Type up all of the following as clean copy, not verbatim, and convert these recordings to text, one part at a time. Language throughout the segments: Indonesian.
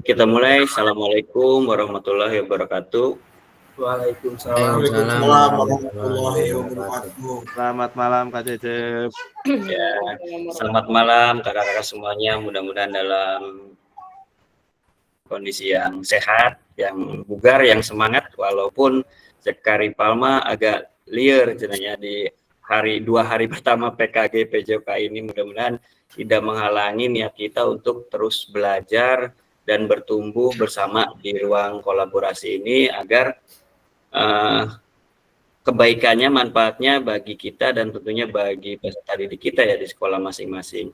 Kita mulai. Assalamualaikum warahmatullahi wabarakatuh. Waalaikumsalam warahmatullahi wabarakatuh. Selamat malam Kak Cecep. Ya, selamat malam kakak-kakak semuanya. Mudah-mudahan dalam kondisi yang sehat, yang bugar, yang semangat. Walaupun Sekari Palma agak liar jenanya di dua hari pertama PKG PJOK ini, mudah-mudahan tidak menghalangi niat kita untuk terus belajar dan bertumbuh bersama di ruang kolaborasi ini agar kebaikannya, manfaatnya bagi kita dan tentunya bagi peserta didik kita ya di sekolah masing-masing.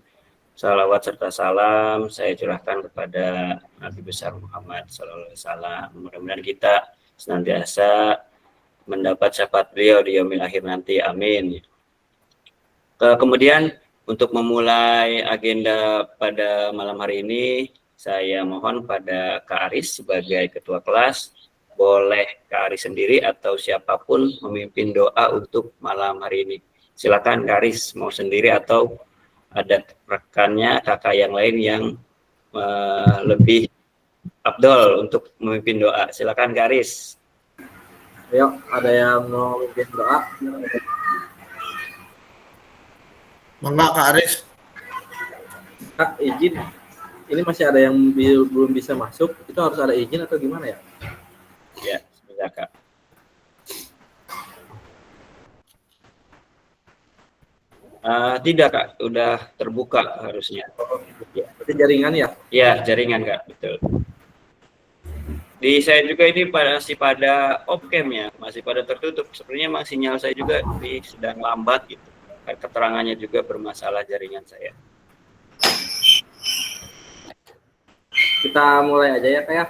Salawat serta salam saya curahkan kepada Nabi besar Muhammad SAW. Mudah-mudahan kita senantiasa mendapat syafaat beliau di yaumil akhir nanti. Amin. Kemudian untuk memulai agenda pada malam hari ini, saya mohon pada Kak Aris sebagai ketua kelas, boleh Kak Aris sendiri atau siapapun memimpin doa untuk malam hari ini. Silakan Kak Aris, mau sendiri atau ada rekannya, kakak yang lain yang lebih afdol untuk memimpin doa. Silakan Kak Aris. Ayo, ada yang mau memimpin doa? Mangga Kak Aris. Kak, izin. Ini masih ada yang belum bisa masuk. Itu harus ada izin atau gimana ya? Ya, sebentar Kak. Tidak Kak, udah terbuka harusnya. Berarti jaringan ya? Ya, jaringan Kak, betul. Di saya juga ini masih pada off-cam ya, masih pada tertutup. Sebenarnya memang sinyal saya juga sedang lambat gitu. Keterangannya juga bermasalah jaringan saya. Kita mulai aja ya Kak ya?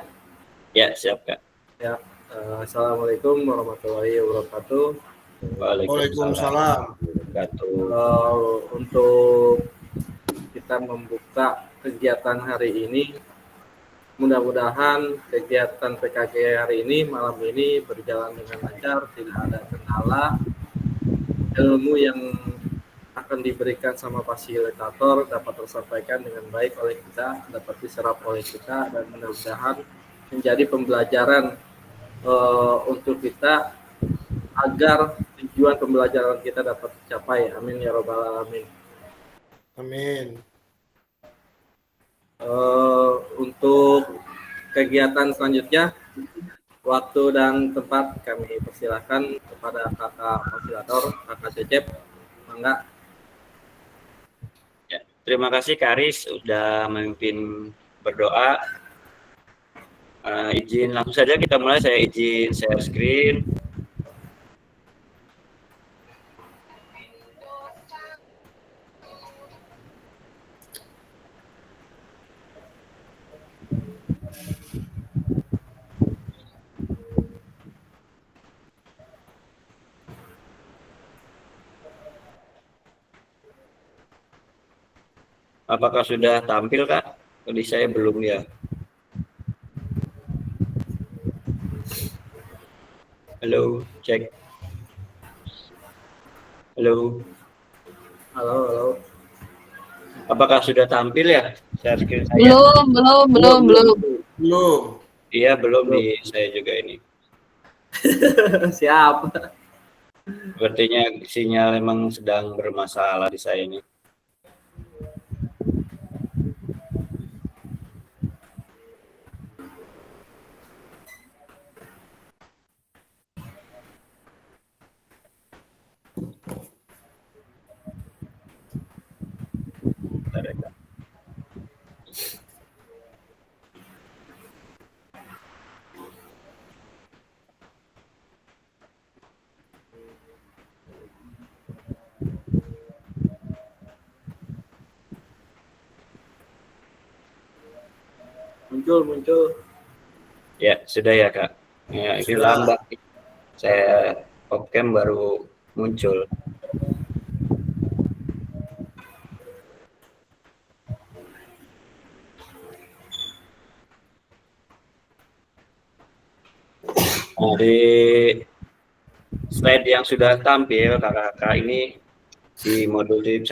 Ya, siap Kak. Ya, Assalamualaikum warahmatullahi wabarakatuh. Waalaikumsalam. Untuk kita membuka kegiatan hari ini, mudah-mudahan kegiatan PKG hari ini, malam ini berjalan dengan lancar, tidak ada kendala. Ilmu yang akan diberikan sama fasilitator dapat tersampaikan dengan baik oleh kita, dapat diserap oleh kita, dan mudah-mudahan menjadi pembelajaran untuk kita agar tujuan pembelajaran kita dapat tercapai. Amin ya robbal alamin. Amin. Untuk kegiatan selanjutnya, waktu dan tempat kami persilahkan kepada kakak fasilitator, kakak Cecep. Mangga. Ya, terima kasih Kak Aris sudah memimpin berdoa. Izin langsung saja kita mulai. Saya izin share screen. Apakah sudah tampil Kak? Tadi saya belum ya. Halo, cek. Halo. Halo. Apakah sudah tampil ya share screen saya? Belum. Iya, belum di saya juga ini. Siap. Sepertinya sinyal memang sedang bermasalah di saya ini. Muncul. Ya, sudah ya Kak. Ya, ini lambat. Saya off-cam baru muncul. Nah, di slide yang sudah tampil kakak-kakak ini di modul 1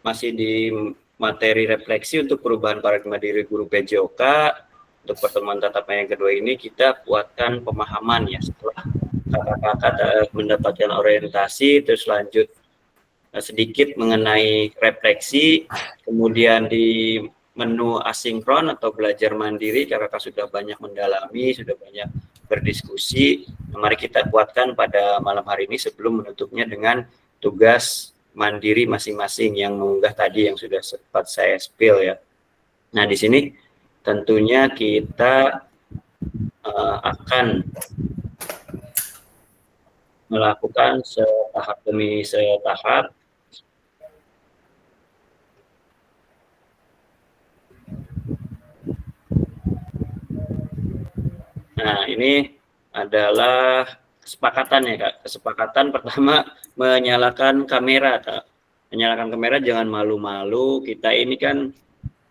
masih di materi refleksi untuk perubahan paradigma diri guru PJOK. Untuk pertemuan tatap muka yang kedua ini kita kuatkan pemahaman ya, setelah kakak-kakak mendapatkan orientasi, terus lanjut sedikit mengenai refleksi, kemudian di menu asinkron atau belajar mandiri, kakak sudah banyak mendalami, sudah banyak berdiskusi. Mari kita kuatkan pada malam hari ini sebelum menutupnya dengan tugas mandiri masing-masing yang mengunggah tadi yang sudah sempat saya spill ya. Nah di sini tentunya kita akan melakukan setahap demi setahap. Nah ini adalah kesepakatan ya Kak. Kesepakatan pertama menyalakan kamera Kak. Menyalakan kamera jangan malu-malu. Kita ini kan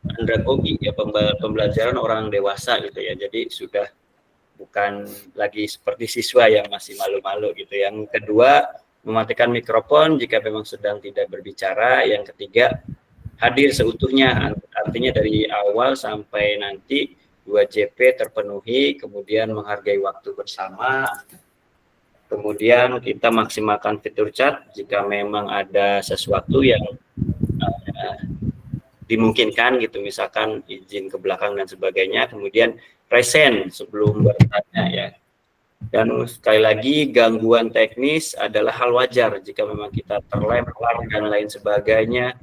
andragogi ya, pembelajaran orang dewasa gitu ya. Jadi sudah bukan lagi seperti siswa yang masih malu-malu gitu. Yang kedua, mematikan mikrofon jika memang sedang tidak berbicara. Yang ketiga, hadir seutuhnya. Artinya dari awal sampai nanti 2JP terpenuhi, kemudian menghargai waktu bersama. Kemudian kita maksimalkan fitur chat jika memang ada sesuatu yang dimungkinkan gitu, misalkan izin ke belakang dan sebagainya. Kemudian present sebelum bertanya ya. Dan sekali lagi gangguan teknis adalah hal wajar jika memang kita terlempar dan lain sebagainya.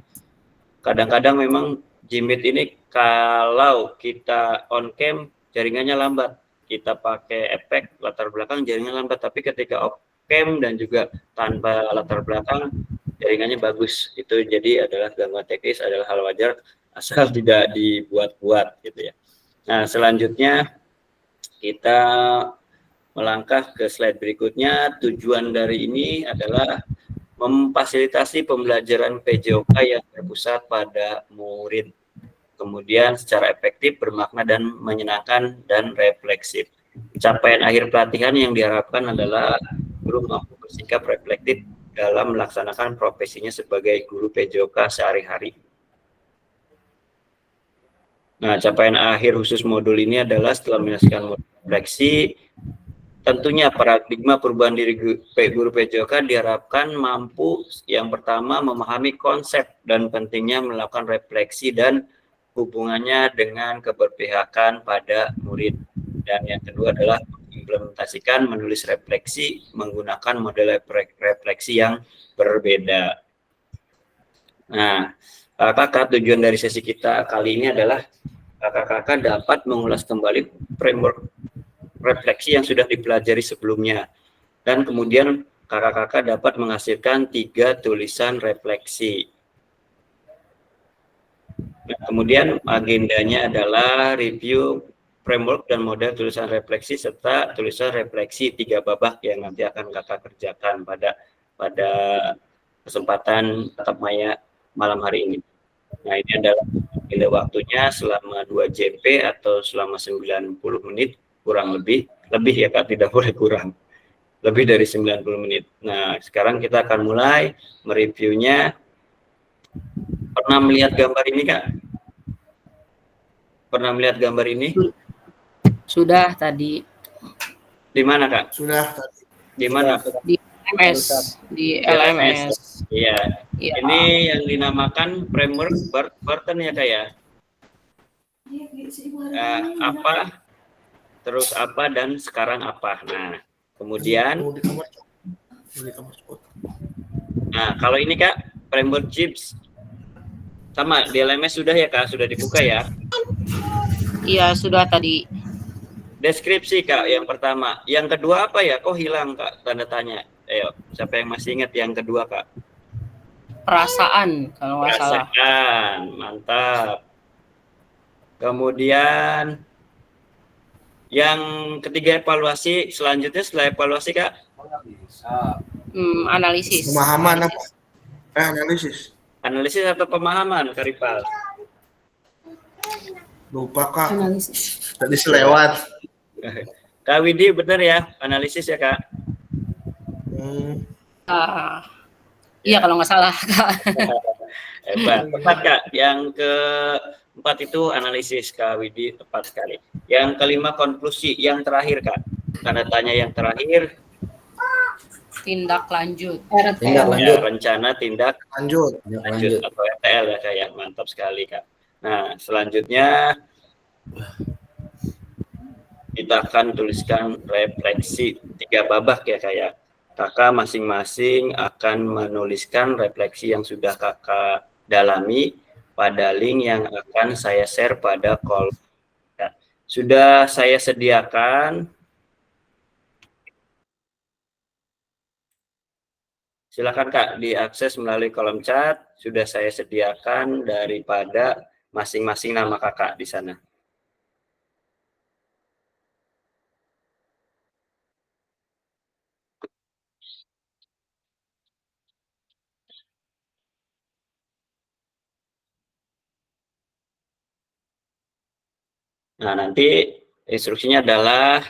Kadang-kadang memang Jimit ini kalau kita on cam jaringannya lambat. Kita pakai efek latar belakang jaringan lambat, tapi ketika off cam dan juga tanpa latar belakang jaringannya bagus. Itu jadi adalah gangguan teknis, adalah hal wajar asal tidak dibuat-buat gitu ya. Nah, selanjutnya kita melangkah ke slide berikutnya. Tujuan dari ini adalah memfasilitasi pembelajaran PJOK yang terpusat pada murid. Kemudian secara efektif, bermakna dan menyenangkan dan refleksif. Capaian akhir pelatihan yang diharapkan adalah guru mampu bersikap reflektif dalam melaksanakan profesinya sebagai guru PJOK sehari-hari. Nah, capaian akhir khusus modul ini adalah setelah menyelesaikan modul refleksi, tentunya paradigma perubahan diri guru PJOK diharapkan mampu yang pertama memahami konsep dan pentingnya melakukan refleksi dan hubungannya dengan keberpihakan pada murid. Dan yang kedua adalah mengimplementasikan menulis refleksi menggunakan model refleksi yang berbeda. Nah, kakak tujuan dari sesi kita kali ini adalah kakak dapat mengulas kembali framework refleksi yang sudah dipelajari sebelumnya. Dan kemudian kakak dapat menghasilkan 3 tulisan refleksi. Nah, kemudian agendanya adalah review framework dan model tulisan refleksi serta tulisan refleksi 3 babak yang nanti akan kakak kerjakan pada kesempatan tatap muka malam hari ini. Nah, ini adalah waktunya selama 2 JP atau selama 90 menit kurang lebih ya Kak, tidak boleh kurang. Lebih dari 90 menit. Nah, sekarang kita akan mulai mereviewnya. Pernah melihat gambar ini Kak? Pernah melihat gambar ini? Sudah tadi. Di mana Kak? Sudah tadi. Di mana? Di LMS. Di LMS. Iya. Ya. Ini yang dinamakan framework Barton ya Kak ya? Apa? Terus apa dan sekarang apa? Nah, kemudian. Nah, kalau ini Kak, framework JIPS. Sama, di LMS sudah ya Kak? Sudah dibuka ya? Iya, sudah tadi. Deskripsi Kak, yang pertama. Yang kedua apa ya? Kok hilang Kak? Tanda tanya. Ayo, siapa yang masih ingat yang kedua Kak? Perasaan, kalau nggak salah. Perasaan, mantap. Kemudian, yang ketiga evaluasi. Selanjutnya setelah evaluasi Kak? Analisis. Pemahaman apa? Analisis. Analisis atau pemahaman, Kak Ripal? Lupa Kak. Analisis. Tadi selewat. Kak Widi benar ya, analisis ya Kak? Iya kalau nggak salah. Hebat. Tepat Kak. Yang keempat itu analisis Kak Widi, tepat sekali. Yang kelima konklusi. Yang terakhir Kak. Tanda tanya yang terakhir. Tindak lanjut. Tindak Ya, lanjut. rencana tindak Lanjut. lanjut atau RTL ya kayak mantap sekali Kak. Nah selanjutnya kita akan tuliskan refleksi 3 babak ya kayak kakak masing-masing akan menuliskan refleksi yang sudah kakak dalami pada link yang akan saya share pada kolom. Sudah saya sediakan. Silakan Kak diakses melalui kolom chat. Sudah saya sediakan daripada masing-masing nama kakak di sana. Nah, nanti instruksinya adalah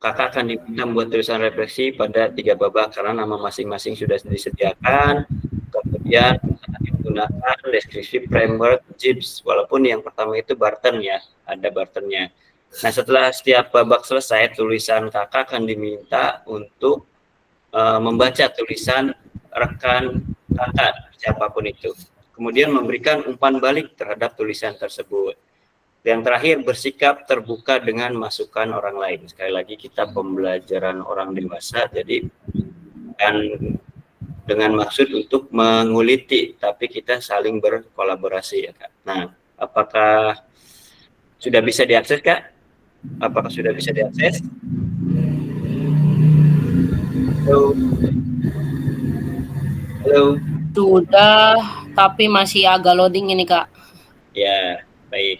kakak akan diminta membuat tulisan refleksi pada 3 babak karena nama masing-masing sudah disediakan. Kemudian digunakan deskripsi framework JIBS, walaupun yang pertama itu Barton ya, ada Bartonnya. Nah, setelah setiap babak selesai, tulisan kakak akan diminta untuk membaca tulisan rekan kakak, siapapun itu. Kemudian memberikan umpan balik terhadap tulisan tersebut. Yang terakhir, bersikap terbuka dengan masukan orang lain. Sekali lagi, kita pembelajaran orang dewasa, jadi dan dengan maksud untuk menguliti, tapi kita saling berkolaborasi ya Kak. Nah, apakah sudah bisa diakses Kak? Apakah sudah bisa diakses? Halo. Halo. Sudah, tapi masih agak loading ini Kak. Ya, baik.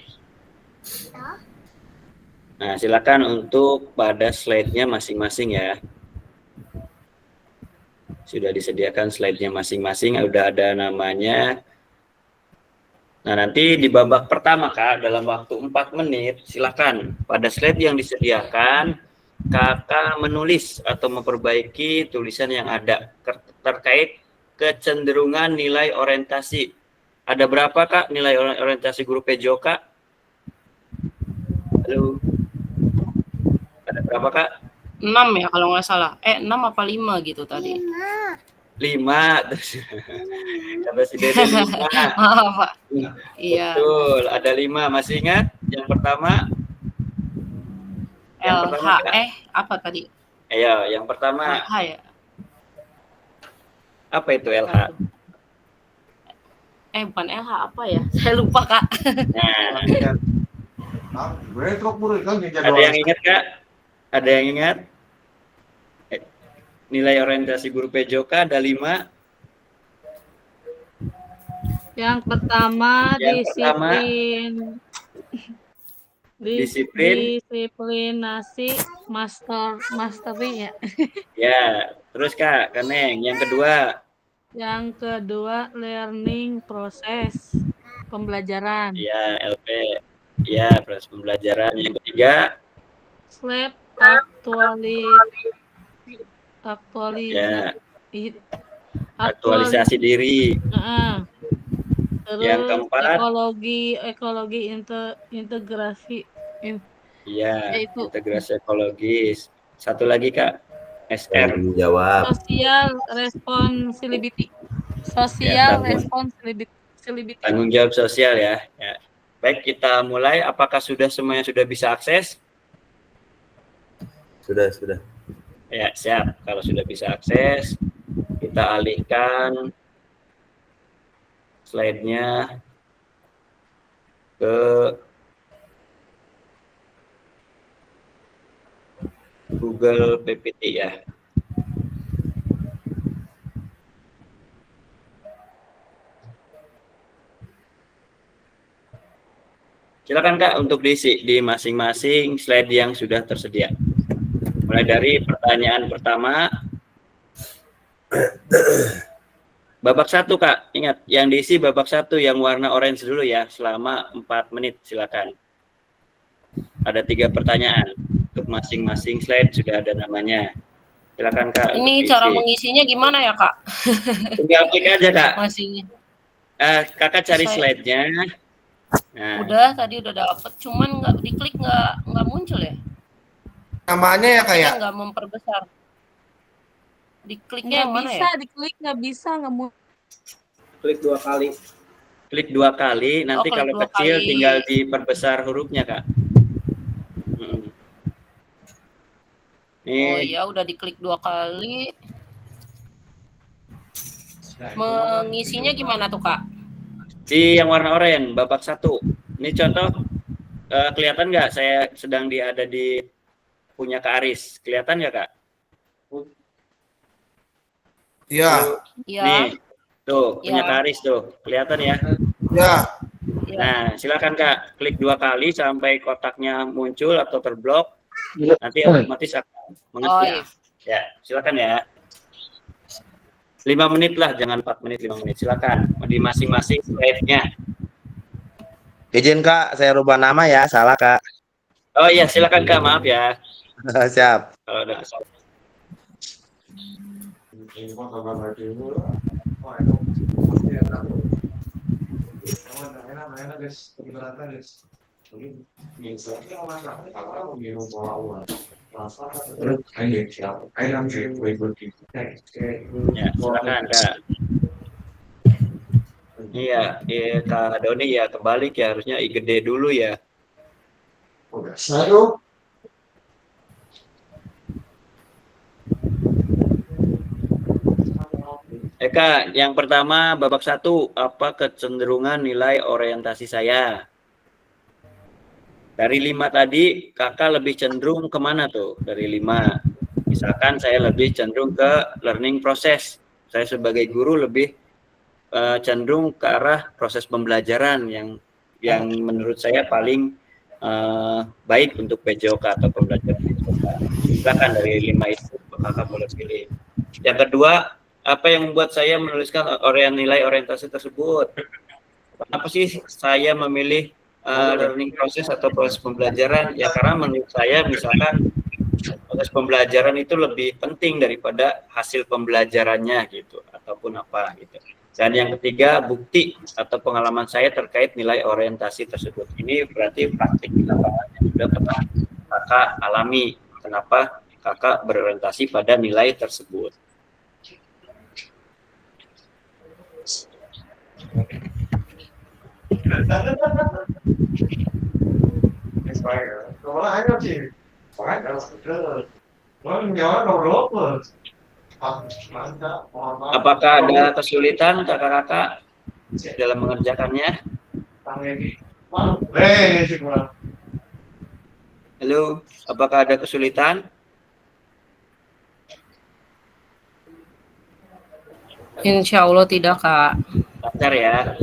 Nah, silakan untuk pada slide-nya masing-masing ya. Sudah disediakan slide-nya masing-masing, udah ada namanya. Nah, nanti di babak pertama Kak, dalam waktu 4 menit, silakan pada slide yang disediakan, kakak menulis atau memperbaiki tulisan yang ada terkait kecenderungan nilai orientasi. Ada berapa Kak nilai orientasi guru PJO Kak? Halo. Ada berapa Kak? 6 ya kalau nggak salah. 6 apa 5 gitu tadi. 5. Terus kata si Dede 5. Maaf Pak. Iya. Betul, ada 5. Masih ingat? Yang pertama? Yang LH. pertama, Kak. Apa tadi? Ayo, yang pertama. LH ya. Apa itu LH? Bukan LH apa ya? Saya lupa Kak. Nah, ada yang ingat Kak? Ada yang ingat? Nilai orientasi guru PJOK ada 5. Yang pertama disiplinasi mastery ya. Ya, terus Kak, Keneng. Yang kedua. Yang kedua learning proses pembelajaran. Ya, LP. Ya, proses pembelajaran. Yang ketiga. SLAP aktualisasi diri. Terus yang keempat ekologi integrasi. Iya, integrasi ekologis. Satu lagi Kak, SR. Jawab. Social responsibility. Tanggung jawab sosial ya. Ya. Baik, kita mulai. Apakah semuanya sudah bisa akses? Sudah. Ya, siap. Kalau sudah bisa akses, kita alihkan slide-nya ke Google PPT ya. Silakan Kak untuk diisi di masing-masing slide yang sudah tersedia. Mulai dari pertanyaan pertama. Babak 1 Kak, ingat yang diisi babak 1 yang warna orange dulu ya, selama 4 menit silakan. Ada 3 pertanyaan, untuk masing-masing slide sudah ada namanya. Silakan Kak. Ini untuk cara diisi. mengisinya gimana ya, Kak? Tinggal klik aja Kak. Masih Kakak cari Saya- slide-nya. Nah, tadi udah dapet, cuman nggak diklik nggak muncul ya. Namanya ya Artinya kayak nggak memperbesar. Dikliknya Nggak yang mana bisa ya? diklik, nggak bisa, nggak mau. Klik 2 kali. klik 2 kali. Nanti klik kalau 2 kecil kali. tinggal diperbesar hurufnya Kak. Oh Nih, iya, udah diklik 2 kali. Mengisinya gimana tuh, Kak? di yang warna oranye, babak 1. Ini contoh, kelihatan nggak saya sedang ada di punya Kak Aris? Kelihatan nggak Kak? Iya. Iya. Nih, tuh punya Ya. Kak Aris tuh, kelihatan ya? Ya. Iya. Nah, silakan Kak, klik 2 kali sampai kotaknya muncul atau terblok. Nanti otomatis akan mengetik. iya. Ya, silakan ya. 5 menit lah, jangan 4 menit, 5 menit. Silakan di masing-masing slide-nya. Izin Kak, saya rubah nama ya, salah Kak. Oh iya, silakan Kak, maaf ya. Siap. Kalau udah salah. Ya, silakan Kak. Iya, Kak Doni ya kebalik ya, harusnya I gede dulu ya. Kak, yang pertama babak 1, apa kecenderungan nilai orientasi saya? Dari 5 tadi, Kakak lebih cenderung kemana tuh dari 5? Misalkan saya lebih cenderung ke learning process. Saya sebagai guru lebih cenderung ke arah proses pembelajaran yang menurut saya paling baik untuk PJOK atau pembelajaran PJOK. Silakan dari 5 itu Kakak boleh pilih. Yang kedua, apa yang membuat saya menuliskan nilai orientasi tersebut? Kenapa sih saya memilih learning process atau proses pembelajaran? Ya karena menurut saya misalkan proses pembelajaran itu lebih penting daripada hasil pembelajarannya gitu ataupun apa gitu. Dan yang ketiga, bukti atau pengalaman saya terkait nilai orientasi tersebut. Ini berarti praktik di lapangan yang sudah pernah Kakak alami. Kenapa Kakak berorientasi pada nilai tersebut? Apakah ada kesulitan kakak-kakak dalam mengerjakannya? Halo, apakah ada kesulitan? Insya Allah tidak, Kak. Lancar ya.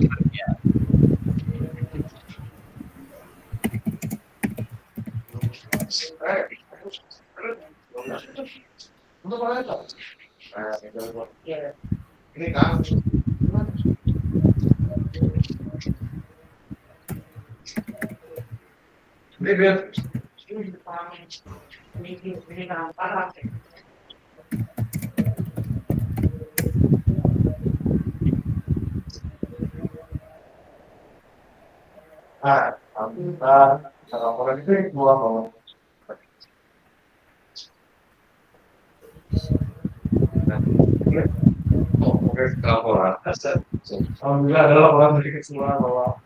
Alhamdulillah adalah orang dari keseluruhan bahwa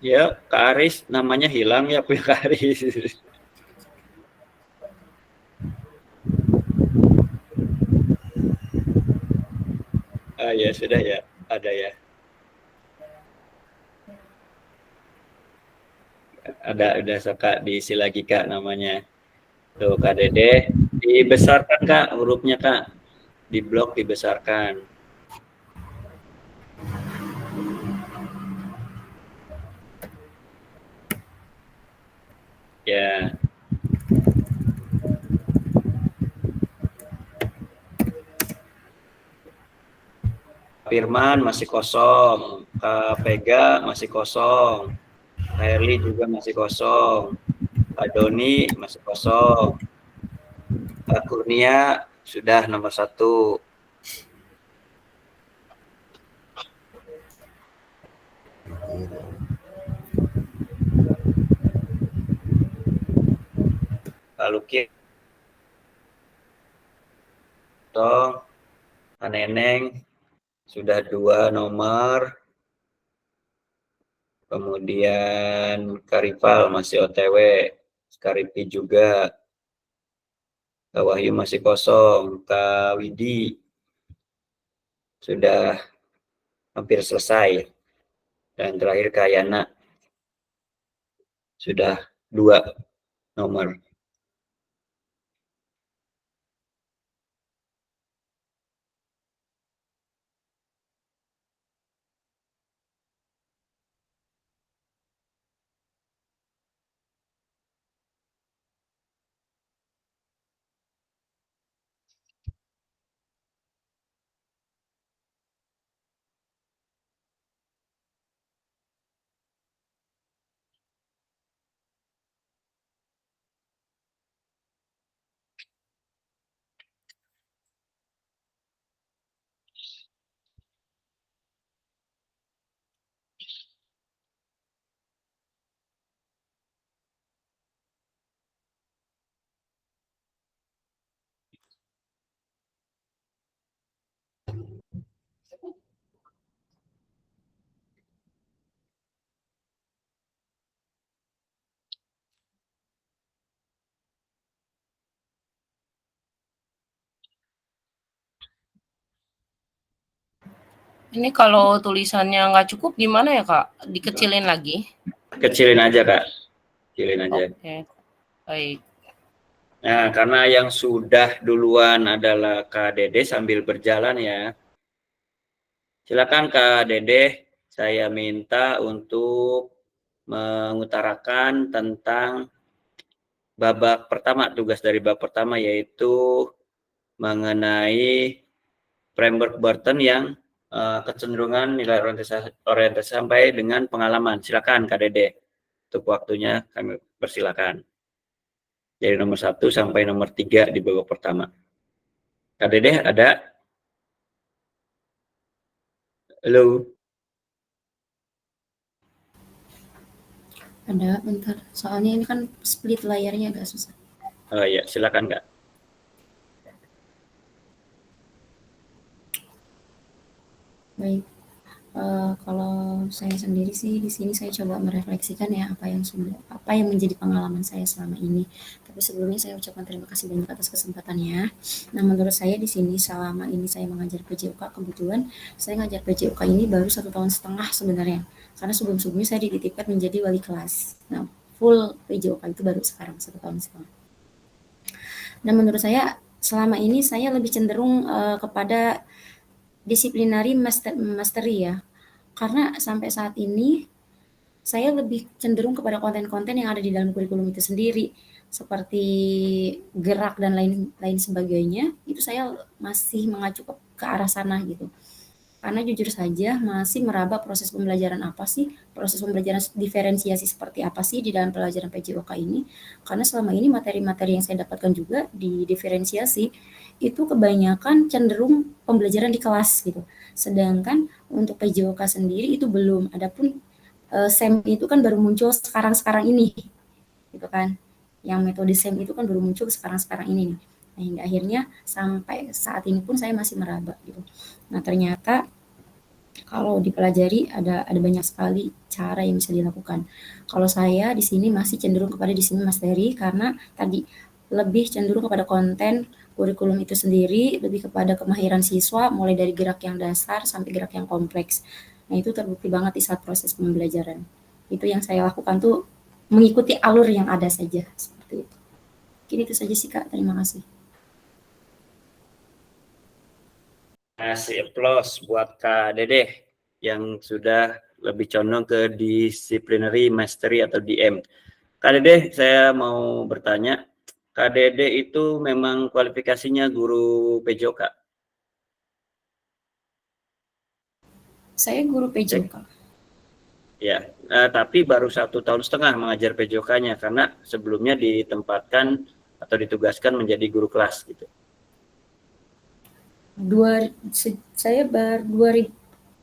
Ya, Kak Aris namanya hilang ya, punya Kak Aris. Ah ya sudah ya, ada ya. Ada udah Kak, diisi lagi Kak namanya. Tuh Kak Dede, dibesarkan Kak hurufnya Kak. Di blok dibesarkan. Ya. Firman masih kosong, Kak Pega masih kosong, Kak Herli juga masih kosong, Kak Doni masih kosong, Kak Kurnia sudah nomor 1. Kak Luki kosong, Kak Neneng sudah 2 nomor, kemudian Kak Rival masih OTW, Kak Ripi juga, Kak Wahyu masih kosong, Kak Widi sudah hampir selesai, dan terakhir Kak Yana sudah 2 nomor. Ini kalau tulisannya nggak cukup gimana ya Kak? Dikecilin lagi? Kecilin aja Kak, kecilin aja. Oke, baik. Nah, karena yang sudah duluan adalah Kak Dede sambil berjalan ya. Silakan Kak Dede, saya minta untuk mengutarakan tentang babak pertama, tugas dari babak pertama yaitu mengenai framework Burton yang kecenderungan nilai orientasi sampai dengan pengalaman. Silakan Kak Dede, untuk waktunya kami persilakan. Dari nomor 1 sampai nomor 3 di babak pertama. Kak Dede ada? Halo? Ada, bentar. Soalnya ini kan split layarnya agak susah. Oh iya, silakan Kak. Baik. Kalau saya sendiri sih di sini saya coba merefleksikan ya apa yang menjadi pengalaman saya selama ini. Tapi sebelumnya saya ucapkan terima kasih banyak atas kesempatannya. Nah, menurut saya di sini selama ini saya mengajar PJOK, kebetulan saya ngajar PJOK ini baru 1,5 tahun sebenarnya. Karena sebelum-sebelumnya saya dititipkan menjadi wali kelas. Nah, full PJOK itu baru sekarang 1,5 tahun. Dan menurut saya selama ini saya lebih cenderung kepada disciplinary mastery ya. Karena sampai saat ini saya lebih cenderung kepada konten-konten yang ada di dalam kurikulum itu sendiri, seperti gerak dan lain sebagainya. Itu saya masih mengacu ke arah sana gitu. Karena jujur saja masih meraba proses pembelajaran apa sih, proses pembelajaran diferensiasi seperti apa sih di dalam pelajaran PJOK ini. Karena selama ini materi-materi yang saya dapatkan juga di diferensiasi itu kebanyakan cenderung pembelajaran di kelas gitu. Sedangkan untuk PJOK sendiri itu belum. Adapun SEM itu kan baru muncul sekarang-sekarang ini gitu kan. Yang metode SEM itu kan baru muncul sekarang-sekarang ini nih. Nah, hingga akhirnya sampai saat ini pun saya masih meraba gitu. Nah, ternyata kalau dipelajari ada banyak sekali cara yang bisa dilakukan. Kalau saya di sini masih cenderung kepada di sini Mas Dery, karena tadi lebih cenderung kepada konten kurikulum itu sendiri, lebih kepada kemahiran siswa mulai dari gerak yang dasar sampai gerak yang kompleks. Nah, itu terbukti banget di saat proses pembelajaran. Itu yang saya lakukan tuh mengikuti alur yang ada saja, seperti itu. Mungkin itu saja sih Kak, terima kasih. Kasih applause buat Kak Dede yang sudah lebih condong ke disciplinary mastery atau DM. Kak Dede, saya mau bertanya, Kak Dede itu memang kualifikasinya guru PJOK? Saya guru PJOK. Ya, tapi baru 1,5 tahun mengajar PJOK-nya karena sebelumnya ditempatkan atau ditugaskan menjadi guru kelas gitu. Saya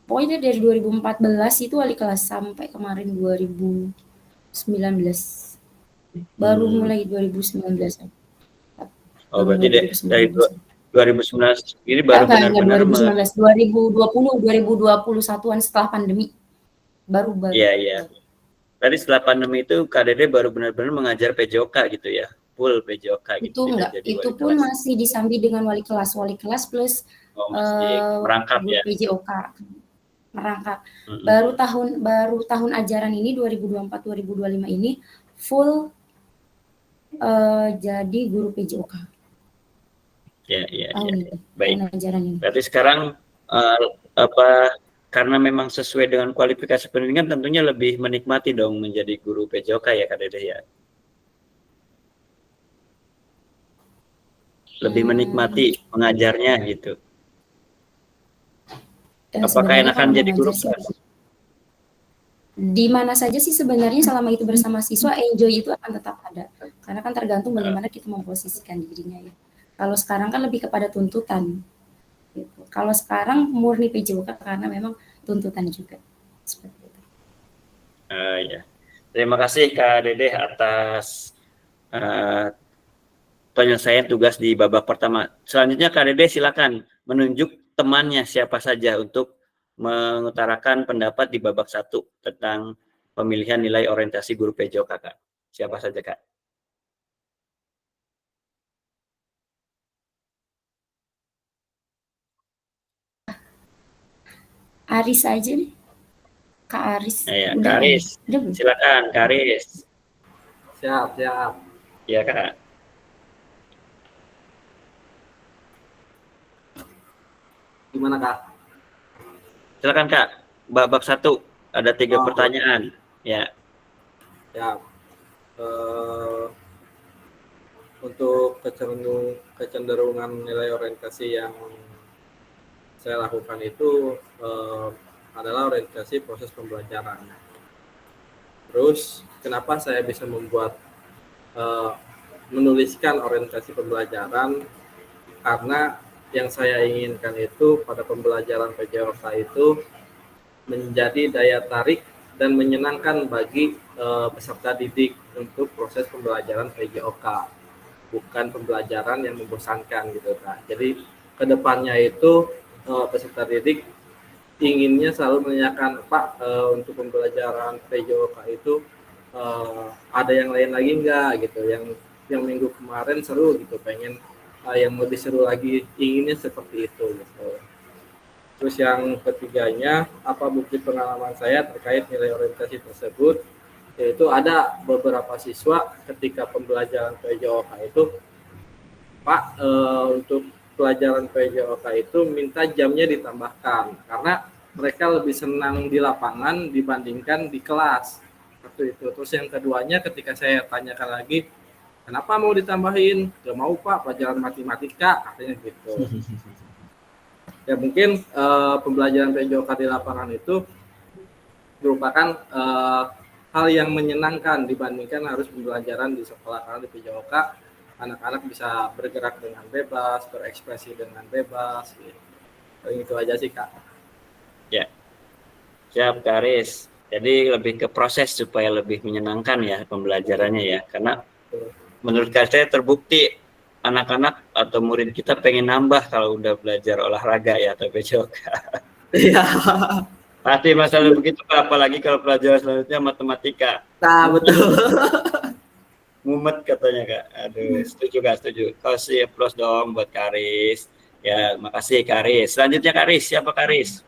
pokoknya dari 2014 itu wali kelas sampai kemarin 2019. Baru mulai 2019. Oh, berarti dari 2019 ini baru benar-benar 2019, 2021-an setelah pandemi. Baru. Iya. Tadi setelah pandemi itu Kak Dede baru benar-benar mengajar PJOK gitu ya, full PJOK gitu. Itu enggak, itu pun kelas. Masih disambi dengan wali kelas plus merangkap ya. PJOK merangkap. Baru tahun ajaran ini 2024-2025 ini full jadi guru PJOK. Iya. Baik. Ajaran ini. Berarti sekarang karena memang sesuai dengan kualifikasi pendidikan tentunya lebih menikmati dong menjadi guru PJOK ya Kak Dede ya. Lebih menikmati mengajarnya gitu. Apakah enakan jadi guru kelas? Di mana saja sih sebenarnya selama itu bersama siswa, enjoy itu akan tetap ada. Karena kan tergantung bagaimana kita memposisikan dirinya ya. Kalau sekarang kan lebih kepada tuntutan. Gitu. Kalau sekarang murni PJOK karena memang tuntutan juga seperti itu. Ya. Terima kasih Kak Dede atas penyelesaian tugas di babak pertama. Selanjutnya Kak Dede silakan menunjuk temannya siapa saja untuk mengutarakan pendapat di babak 1 tentang pemilihan nilai orientasi guru PJOK Kak. Siapa saja Kak? Aris aja nih. Kak Aris. Ya, Kak Aris. Silakan Kak Aris. Siap. Ya Kak. Gimana Kak? Silakan Kak. Babak 1 ada 3 pertanyaan. Ya. Ya. Untuk kecenderungan nilai orientasi yang saya lakukan itu adalah orientasi proses pembelajaran. Terus kenapa saya bisa menuliskan orientasi pembelajaran? Karena yang saya inginkan itu pada pembelajaran PJOK itu menjadi daya tarik dan menyenangkan bagi peserta didik untuk proses pembelajaran PJOK, bukan pembelajaran yang membosankan gitu Kak. Jadi kedepannya itu peserta didik inginnya selalu menanyakan, Pak, untuk pembelajaran PJOK itu ada yang lain lagi enggak gitu, yang minggu kemarin seru gitu, pengen yang lebih seru lagi, inginnya seperti itu gitu. Terus yang ketiganya, apa bukti pengalaman saya terkait nilai orientasi tersebut, yaitu ada beberapa siswa ketika pembelajaran PJOK itu, Pak, untuk pelajaran PJOK itu minta jamnya ditambahkan karena mereka lebih senang di lapangan dibandingkan di kelas. Seperti itu. Terus yang keduanya ketika saya tanyakan lagi, kenapa mau ditambahin? Gak mau Pak, pelajaran matematika, katanya gitu. Ya mungkin pembelajaran PJOK di lapangan itu merupakan hal yang menyenangkan dibandingkan harus pembelajaran di sekolah. Karena di PJOK anak-anak bisa bergerak dengan bebas, berekspresi dengan bebas. Gitu. Itu aja sih Kak. Ya, siap Kak Aris. Jadi lebih ke proses supaya lebih menyenangkan ya pembelajarannya ya. Karena menurut saya terbukti anak-anak atau murid kita pengen nambah kalau udah belajar olahraga ya atau PJOK. Iya. Pasti masalah begitu Kak, apalagi kalau pelajaran selanjutnya matematika. Nah, betul. Mumet katanya Kak. Aduh, setuju Kak, setuju. Kasih plus dong buat Karis. Ya, makasih Karis. Selanjutnya Karis, siapa Karis?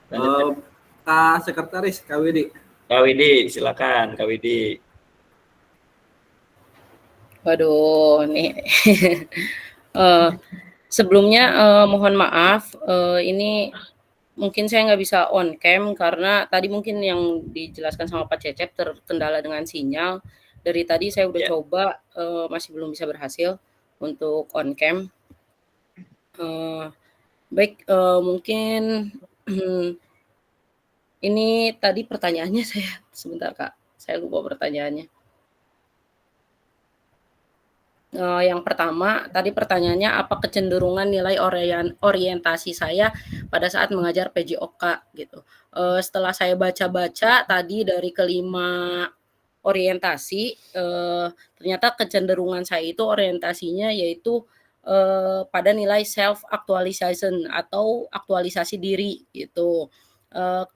Selanjutnya Kak Sekretaris Kak Widi. Kak Widi, silakan Kak Widi. Waduh, nih. Sebelumnya mohon maaf, ini mungkin saya nggak bisa on cam karena tadi mungkin yang dijelaskan sama Pak Cecep terkendala dengan sinyal. Dari tadi saya udah coba, masih belum bisa berhasil untuk on cam. Baik, mungkin ini tadi pertanyaannya sebentar Kak, saya lupa pertanyaannya. Yang pertama, tadi pertanyaannya apa kecenderungan nilai orientasi saya pada saat mengajar PJOK gitu. Setelah saya baca-baca tadi dari kelima orientasi, ternyata kecenderungan saya itu orientasinya yaitu pada nilai self actualization atau aktualisasi diri gitu.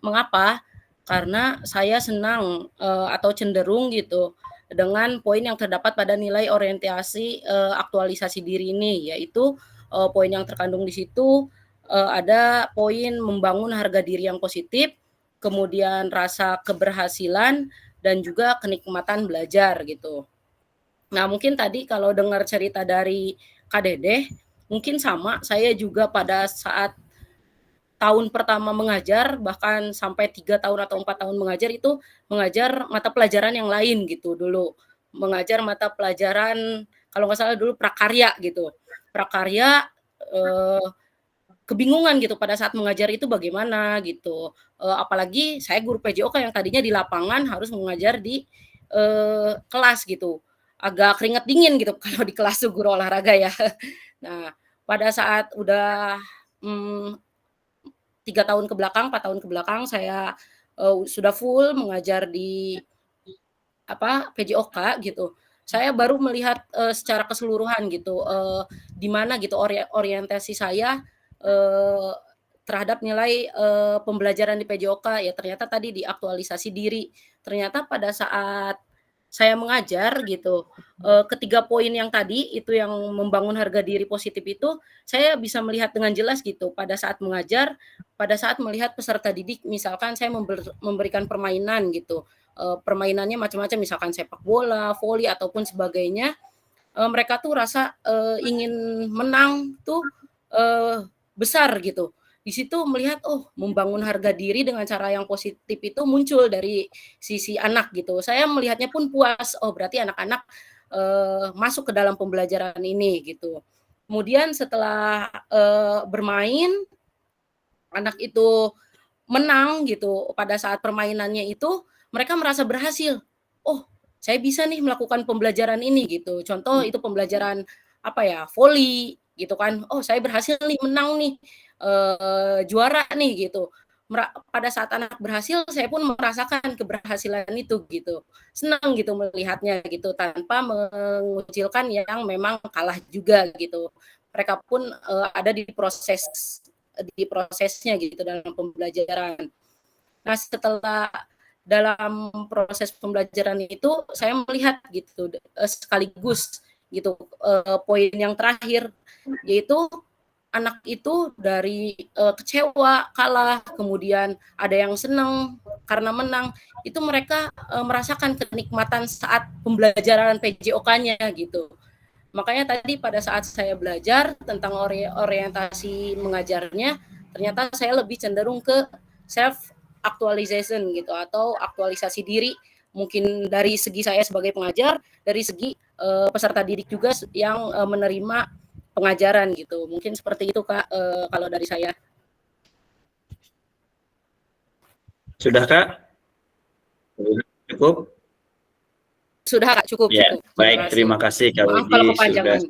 Mengapa? Karena saya senang atau cenderung gitu dengan poin yang terdapat pada nilai orientasi aktualisasi diri ini, yaitu poin yang terkandung di situ ada poin membangun harga diri yang positif, kemudian rasa keberhasilan dan juga kenikmatan belajar gitu. Nah, mungkin tadi kalau dengar cerita dari Kak Dedeh, mungkin sama, saya juga pada saat tahun pertama mengajar, bahkan sampai 3 tahun atau 4 tahun mengajar itu mengajar mata pelajaran yang lain gitu dulu. Mengajar mata pelajaran kalau nggak salah dulu prakarya gitu. Prakarya kebingungan gitu pada saat mengajar itu bagaimana gitu. Apalagi saya guru PJOK yang tadinya di lapangan harus mengajar di kelas gitu. Agak keringat dingin gitu kalau di kelas guru olahraga ya. Nah, pada saat udah 3 tahun ke belakang, 4 tahun ke belakang saya sudah full mengajar di PJOK gitu. Saya baru melihat secara keseluruhan gitu di mana gitu orientasi saya terhadap nilai pembelajaran di PJOK ya ternyata tadi di aktualisasi diri. Ternyata pada saat saya mengajar gitu, ketiga poin yang tadi itu yang membangun harga diri positif itu, saya bisa melihat dengan jelas gitu pada saat mengajar, pada saat melihat peserta didik misalkan saya memberikan permainan gitu, permainannya macam-macam misalkan sepak bola, voli ataupun sebagainya, mereka tuh rasa ingin menang tuh besar gitu. Di situ melihat membangun harga diri dengan cara yang positif itu muncul dari sisi anak gitu. Saya melihatnya pun puas, berarti anak-anak masuk ke dalam pembelajaran ini gitu. Kemudian setelah bermain, anak itu menang gitu pada saat permainannya itu mereka merasa berhasil. Oh, saya bisa nih melakukan pembelajaran ini gitu. Contoh itu pembelajaran voli gitu kan. Oh, saya berhasil nih menang nih. Juara nih gitu. Pada saat anak berhasil saya pun merasakan keberhasilan itu gitu. Senang gitu melihatnya gitu tanpa mengucilkan yang memang kalah juga gitu. Mereka pun ada di prosesnya gitu dalam pembelajaran. Nah, setelah dalam proses pembelajaran itu saya melihat gitu sekaligus gitu poin yang terakhir yaitu anak itu dari kecewa, kalah, kemudian ada yang senang karena menang, itu mereka merasakan kenikmatan saat pembelajaran PJOK-nya gitu. Makanya tadi pada saat saya belajar tentang orientasi mengajarnya, ternyata saya lebih cenderung ke self actualization gitu atau aktualisasi diri. Mungkin dari segi saya sebagai pengajar, dari segi peserta didik juga yang menerima pengajaran gitu. Mungkin seperti itu Kak kalau dari saya. Sudah Kak? Cukup? Sudah Kak, cukup. Ya, cukup. baik, terima kasih Kak Maaf kalau Widi kepanjangan.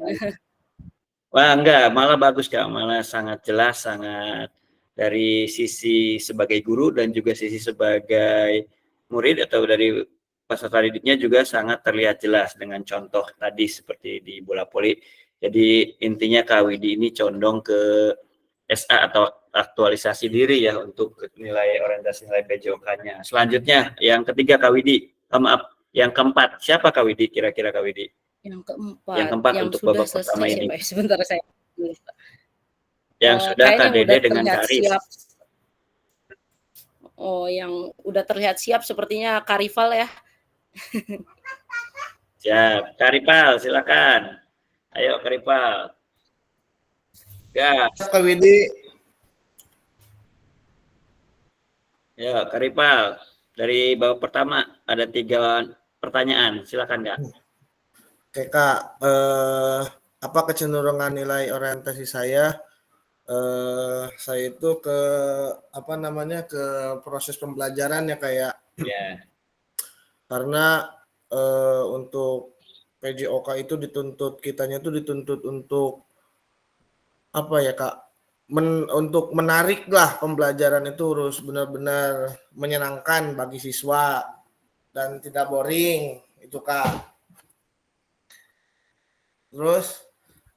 Wah, enggak, malah bagus Kak, malah sangat jelas, sangat dari sisi sebagai guru dan juga sisi sebagai murid atau dari peserta didiknya juga sangat terlihat jelas dengan contoh tadi seperti di bola voli. Jadi intinya Kak Widi ini condong ke SA atau aktualisasi diri ya untuk nilai orientasi nilai PJOK-nya. Selanjutnya yang ketiga Kak Widi, maaf, yang keempat siapa Kak Widi kira-kira Kak Widi? Yang Yang keempat, yang untuk sudah babak pertama selesai ini. siapa ya? Sebentar saya tulis. Yang sudah Kayaknya Kak yang Dede udah dengan terlihat Kak Aris. siap. Oh, yang udah terlihat siap sepertinya Kak Rival ya. Siap, Kak Ripal silakan. Ayo Kak Ripal. Gas. Kak Widi. Ya, Kak Ripal. Dari babak pertama ada 3 pertanyaan. Silakan Kak. Oke Kak, apa kecenderungan nilai orientasi saya? Saya itu ke ke proses pembelajaran ya kayak Ya. karena untuk PJOK itu kitanya itu dituntut untuk apa ya Kak? Untuk menarik lah pembelajaran itu harus benar-benar menyenangkan bagi siswa dan tidak boring itu Kak. Terus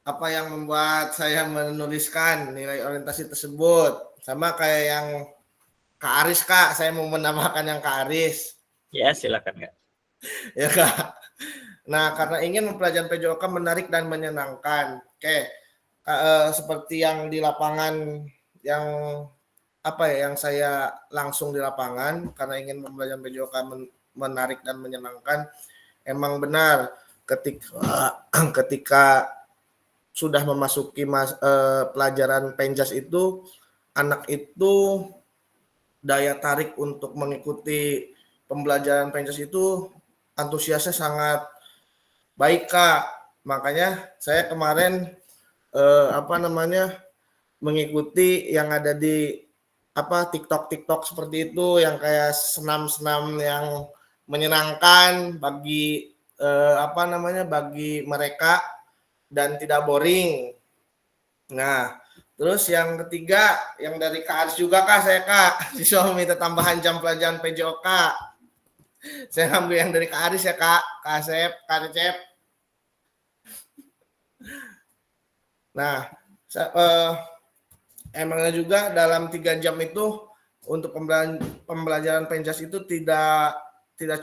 apa yang membuat saya menuliskan nilai orientasi tersebut sama kayak yang Kak Aris Kak, saya mau menambahkan yang Kak Aris. Ya, silakan Kak. Ya Kak. Nah, karena ingin mempelajari PJOK menarik dan menyenangkan. Oke. Seperti yang di lapangan yang yang saya langsung di lapangan karena ingin mempelajari PJOK menarik dan menyenangkan. Emang benar ketika sudah memasuki pelajaran Penjas itu anak itu daya tarik untuk mengikuti pembelajaran Penjas itu antusiasnya sangat baik Kak. Makanya saya kemarin mengikuti yang ada di TikTok seperti itu yang kayak senam-senam yang menyenangkan bagi bagi mereka dan tidak boring. Nah, terus yang ketiga yang dari Kak Aris juga Kak, saya Kak siswa minta tambahan jam pelajaran PJOK. Saya ambil yang dari Kak Aris ya Kak, Kak Asep, Kak Recep. Nah, emangnya juga dalam 3 jam itu untuk pembelajaran Penjas itu tidak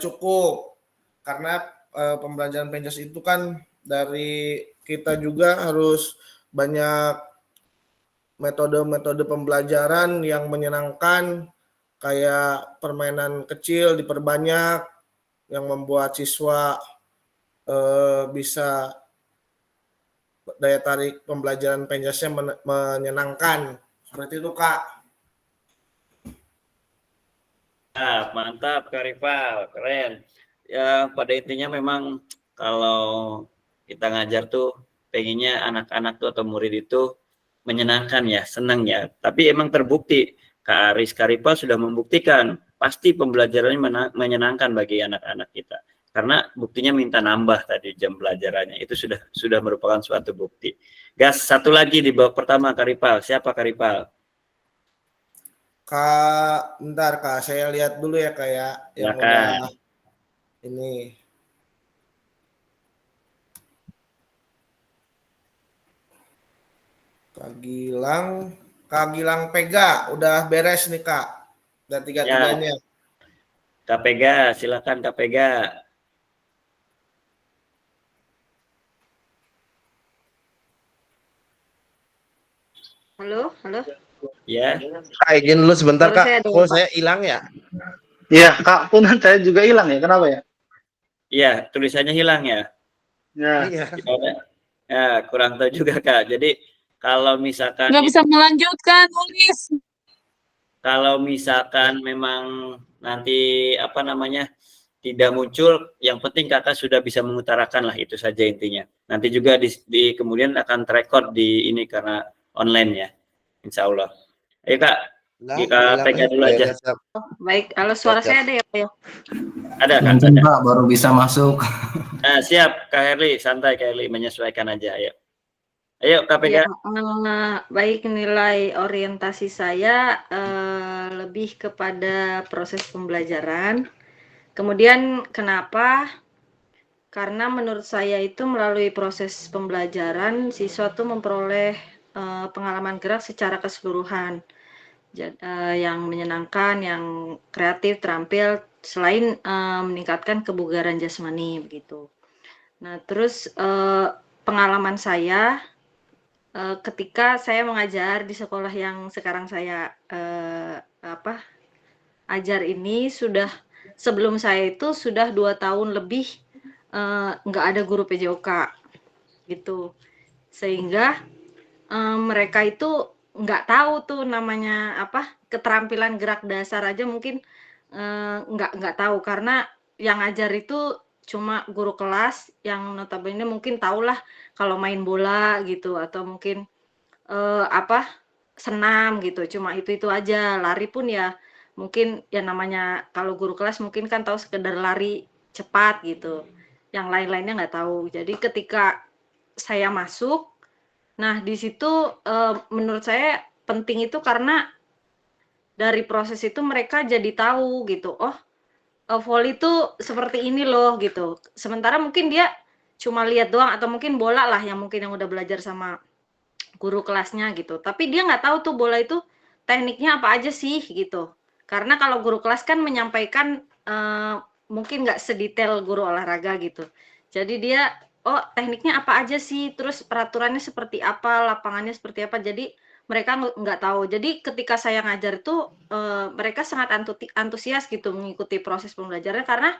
cukup karena pembelajaran Penjas itu kan dari kita juga harus banyak metode-metode pembelajaran yang menyenangkan kayak permainan kecil diperbanyak yang membuat siswa bisa daya tarik pembelajaran Penjasnya menyenangkan. Seperti itu Kak. Mantap Kak Rival, keren. Ya, pada intinya memang kalau kita ngajar tuh pengennya anak-anak tuh atau murid itu menyenangkan ya, senang ya. Tapi emang terbukti Kak Aris, Kak Rival sudah membuktikan pasti pembelajarannya menyenangkan bagi anak-anak kita. Karena buktinya minta nambah tadi jam pelajarannya. Itu sudah merupakan suatu bukti. Gas, satu lagi di babak pertama Kak Rival. Siapa Kak Rival? Kak, bentar Kak, saya lihat dulu ya kayak yang udah ini. Kak Gilang Pega udah beres nih Kak. Dan 3-3-nya. Kak Pega, silakan Kak Pega. Halo. Ya. Kak, izin dulu sebentar Kak. Saya hilang ya? Iya, Kak, punan saya juga hilang ya. Kenapa ya? Iya, tulisannya hilang ya. Ya. Ya, kurang tahu juga Kak. Jadi kalau misalkan nggak bisa melanjutkan nulis. Kalau misalkan memang nanti tidak muncul, yang penting Kakak sudah bisa mengutarakan lah, itu saja intinya. Nanti juga di kemudian akan terekod di ini karena online ya, insya Allah. Ayo Kak, kita pegang dulu aja. Baik, kalau suara saya ada ya Pak ya? Ada Kak, ada. Pak, baru bisa masuk. Nah, siap Kak Herli, santai Kak Herli, menyesuaikan aja, ayo Kak Pega. Baik, nilai orientasi saya lebih kepada proses pembelajaran. Kemudian kenapa? Karena menurut saya itu melalui proses pembelajaran siswa tuh memperoleh pengalaman gerak secara keseluruhan. Yang menyenangkan, yang kreatif, terampil, selain meningkatkan kebugaran jasmani begitu. Nah, terus pengalaman saya ketika saya mengajar di sekolah yang sekarang saya ajar ini, sudah sebelum saya itu sudah 2 tahun lebih nggak ada guru PJOK gitu, sehingga mereka itu nggak tahu tuh namanya keterampilan gerak dasar aja mungkin nggak tahu, karena yang ngajar itu cuma guru kelas yang notabene mungkin tahulah kalau main bola gitu, atau mungkin senam gitu, cuma itu aja. Lari pun ya mungkin ya namanya kalau guru kelas mungkin kan tahu sekedar lari cepat gitu, yang lain-lainnya nggak tahu. Jadi ketika saya masuk, nah di situ menurut saya penting itu karena dari proses itu mereka jadi tahu gitu, volley itu seperti ini loh gitu. Sementara mungkin dia cuma lihat doang, atau mungkin bola lah yang udah belajar sama guru kelasnya gitu. Tapi dia nggak tahu tuh bola itu tekniknya apa aja sih gitu. Karena kalau guru kelas kan menyampaikan mungkin nggak sedetail guru olahraga gitu. Jadi dia tekniknya apa aja sih, terus peraturannya seperti apa, lapangannya seperti apa. Jadi mereka nggak tahu. Jadi ketika saya ngajar itu mereka sangat antusias gitu mengikuti proses pembelajarannya, karena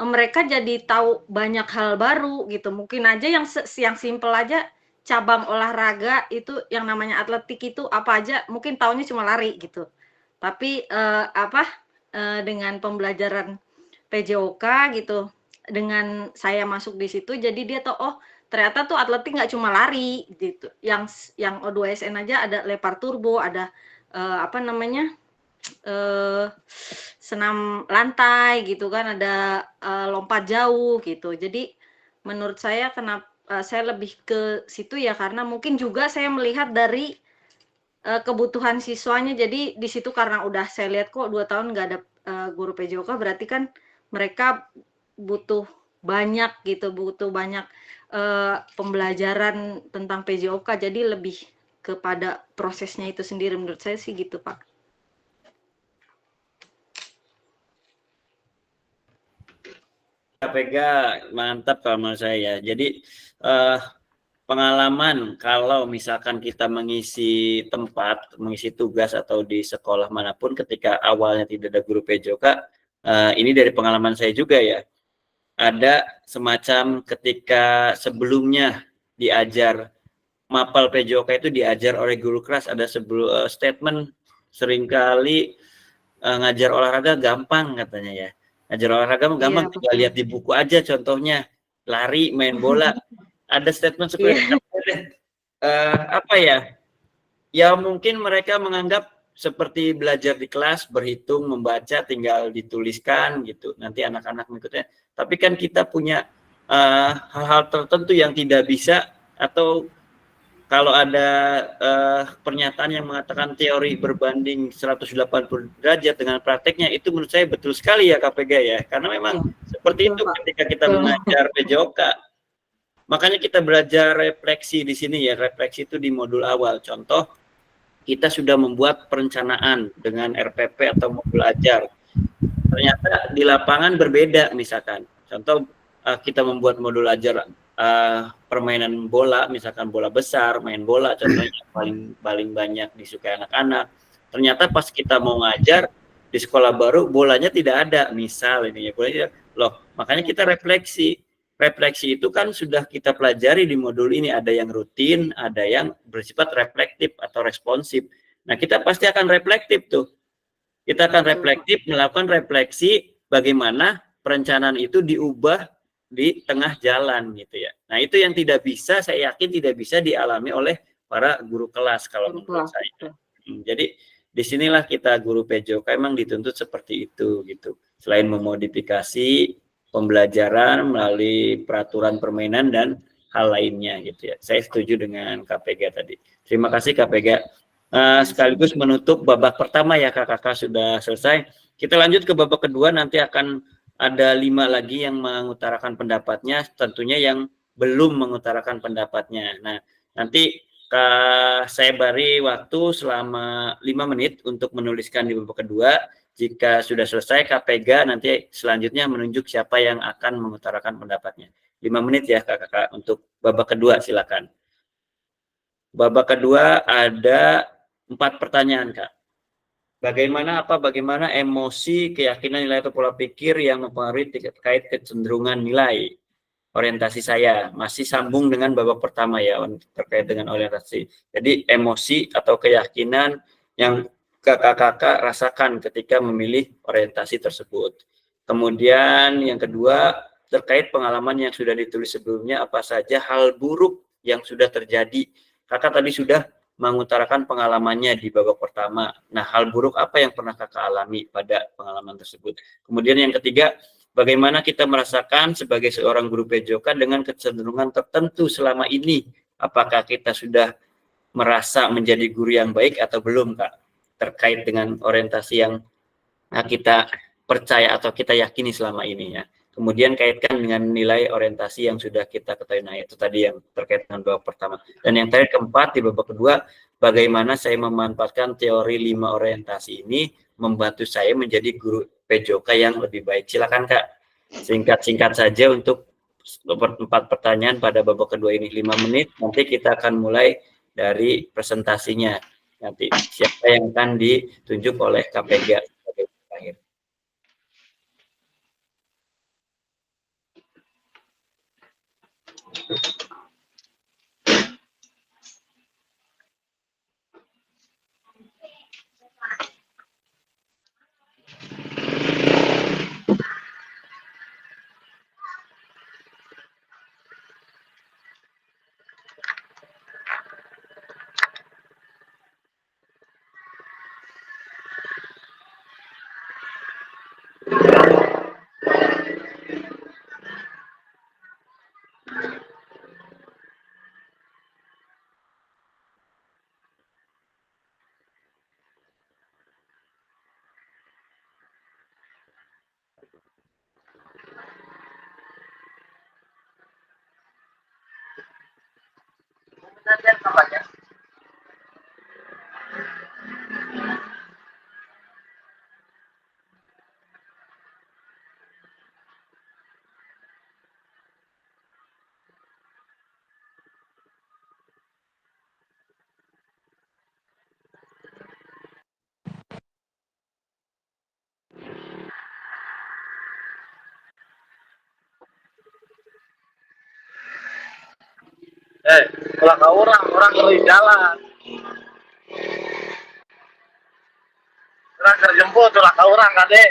mereka jadi tahu banyak hal baru gitu. Mungkin aja yang simpel aja, cabang olahraga itu yang namanya atletik itu apa aja, mungkin taunya cuma lari gitu. Tapi dengan pembelajaran PJOK gitu, dengan saya masuk di situ, jadi dia tahu ternyata tuh atletik nggak cuma lari gitu. Yang O2SN aja ada lempar turbo, ada senam lantai gitu kan, ada lompat jauh gitu. Jadi menurut saya kenapa saya lebih ke situ ya, karena mungkin juga saya melihat dari kebutuhan siswanya. Jadi di situ karena udah saya lihat kok 2 tahun nggak ada guru PJOK, berarti kan mereka butuh banyak gitu, butuh banyak pembelajaran tentang PJOK. Jadi lebih kepada prosesnya itu sendiri, menurut saya sih gitu, Pak. KPG mantap kalau menurut saya. Jadi pengalaman kalau misalkan kita mengisi tempat, mengisi tugas atau di sekolah manapun ketika awalnya tidak ada guru PJOK, ini dari pengalaman saya juga ya. Ada semacam ketika sebelumnya diajar mapel PJOK itu diajar oleh guru kelas, ada statement seringkali ngajar olahraga gampang katanya ya. Ngajar olahraga gampang, tinggal lihat di buku aja contohnya, lari, main bola. Ada statement seperti apa ya? Ya mungkin mereka menganggap seperti belajar di kelas, berhitung, membaca, tinggal dituliskan gitu. Nanti anak-anak mengikutnya. Tapi kan kita punya hal-hal tertentu yang tidak bisa, atau kalau ada pernyataan yang mengatakan teori berbanding 180 derajat dengan prakteknya, itu menurut saya betul sekali ya KPG ya. Karena memang seperti itu ketika kita mengajar PJOK. Makanya kita belajar refleksi di sini ya. Refleksi itu di modul awal. Contoh, kita sudah membuat perencanaan dengan RPP atau modul ajar. Ternyata di lapangan berbeda misalkan. Contoh, kita membuat modul ajar permainan bola, misalkan bola besar, main bola contohnya paling banyak disukai anak-anak. Ternyata pas kita mau ngajar di sekolah baru bolanya tidak ada, misal ini ya bolanya loh. Makanya kita refleksi. Refleksi itu kan sudah kita pelajari di modul ini, ada yang rutin, ada yang bersifat reflektif atau responsif. Nah, kita pasti akan reflektif tuh. Kita akan reflektif, melakukan refleksi bagaimana perencanaan itu diubah di tengah jalan gitu ya. Nah, itu yang tidak bisa, saya yakin tidak bisa dialami oleh para guru kelas kalau menurut saya. Jadi disinilah kita guru PJOK emang dituntut seperti itu gitu. Selain memodifikasi pembelajaran melalui peraturan permainan dan hal lainnya gitu ya. Saya setuju dengan KPG tadi. Terima kasih KPG. Sekaligus menutup babak pertama ya, kakak sudah selesai. Kita lanjut ke babak kedua, nanti akan ada 5 lagi yang mengutarakan pendapatnya, tentunya yang belum mengutarakan pendapatnya. Nah, nanti Saya beri waktu selama 5 menit untuk menuliskan di babak kedua. Jika sudah selesai, KPG nanti selanjutnya menunjuk siapa yang akan mengutarakan pendapatnya. 5 menit ya kakak untuk babak kedua, silakan. Babak kedua ada 4 pertanyaan, Kak. Bagaimana emosi, keyakinan, nilai atau pola pikir yang mempengaruhi terkait kecenderungan nilai orientasi saya. Masih sambung dengan babak pertama ya, terkait dengan orientasi. Jadi emosi atau keyakinan yang kakak-kakak rasakan ketika memilih orientasi tersebut. Kemudian yang kedua, terkait pengalaman yang sudah ditulis sebelumnya, apa saja hal buruk yang sudah terjadi. Kakak tadi sudah mengutarakan pengalamannya di babak pertama. Nah, hal buruk apa yang pernah kakak alami pada pengalaman tersebut. Kemudian yang ketiga, bagaimana kita merasakan sebagai seorang guru PJOK dengan kecenderungan tertentu selama ini. Apakah kita sudah merasa menjadi guru yang baik atau belum, Kak? Terkait dengan orientasi yang kita percaya atau kita yakini selama ini ya. Kemudian kaitkan dengan nilai orientasi yang sudah kita ketahui. Nah, itu tadi yang terkait dengan babak pertama. Dan yang terakhir keempat, di babak kedua, bagaimana saya memanfaatkan teori 5 orientasi ini membantu saya menjadi guru PJOK yang lebih baik. Silakan Kak, singkat-singkat saja untuk 4 pertanyaan pada babak kedua ini, 5 menit. Nanti kita akan mulai dari presentasinya. Nanti siapa yang akan ditunjuk oleh KPG sebagai terakhir. Ulah ka orang ngeri jalan. Orang kerjemput, ulah ka orang kade.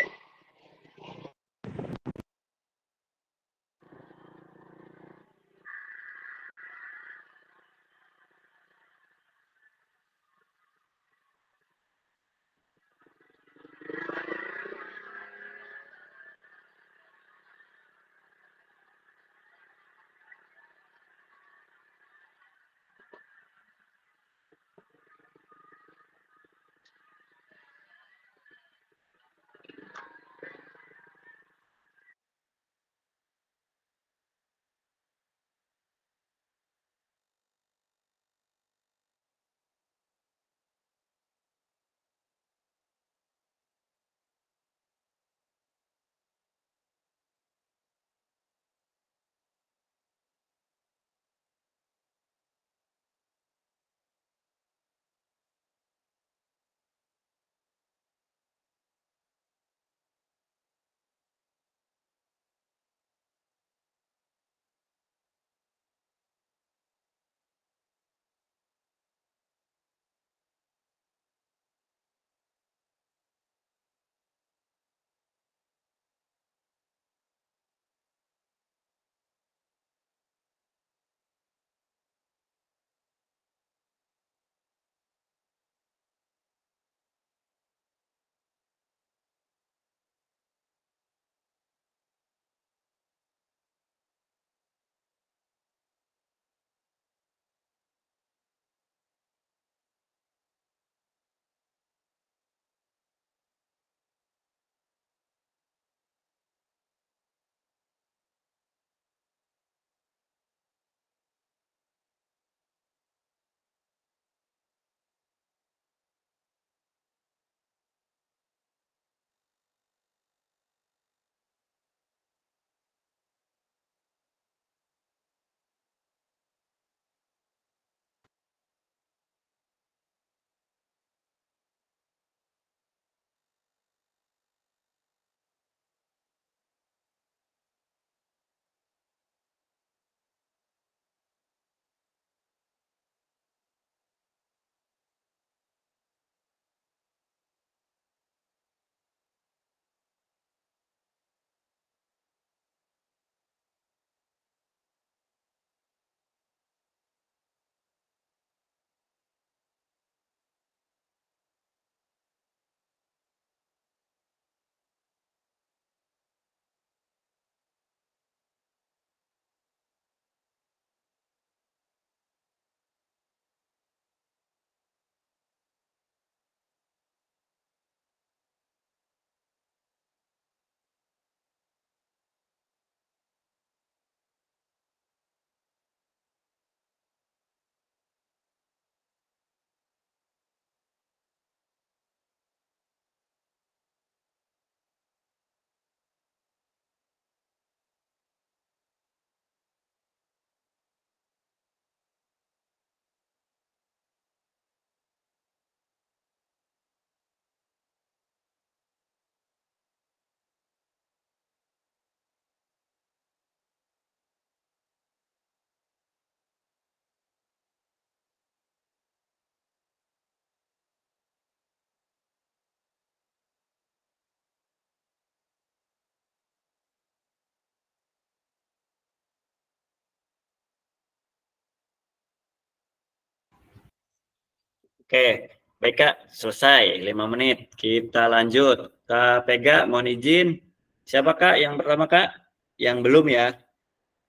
Oke, baik Kak, selesai 5 menit. Kita lanjut. Kak Pega, mohon izin. Siapa Kak yang pertama Kak? Yang belum ya,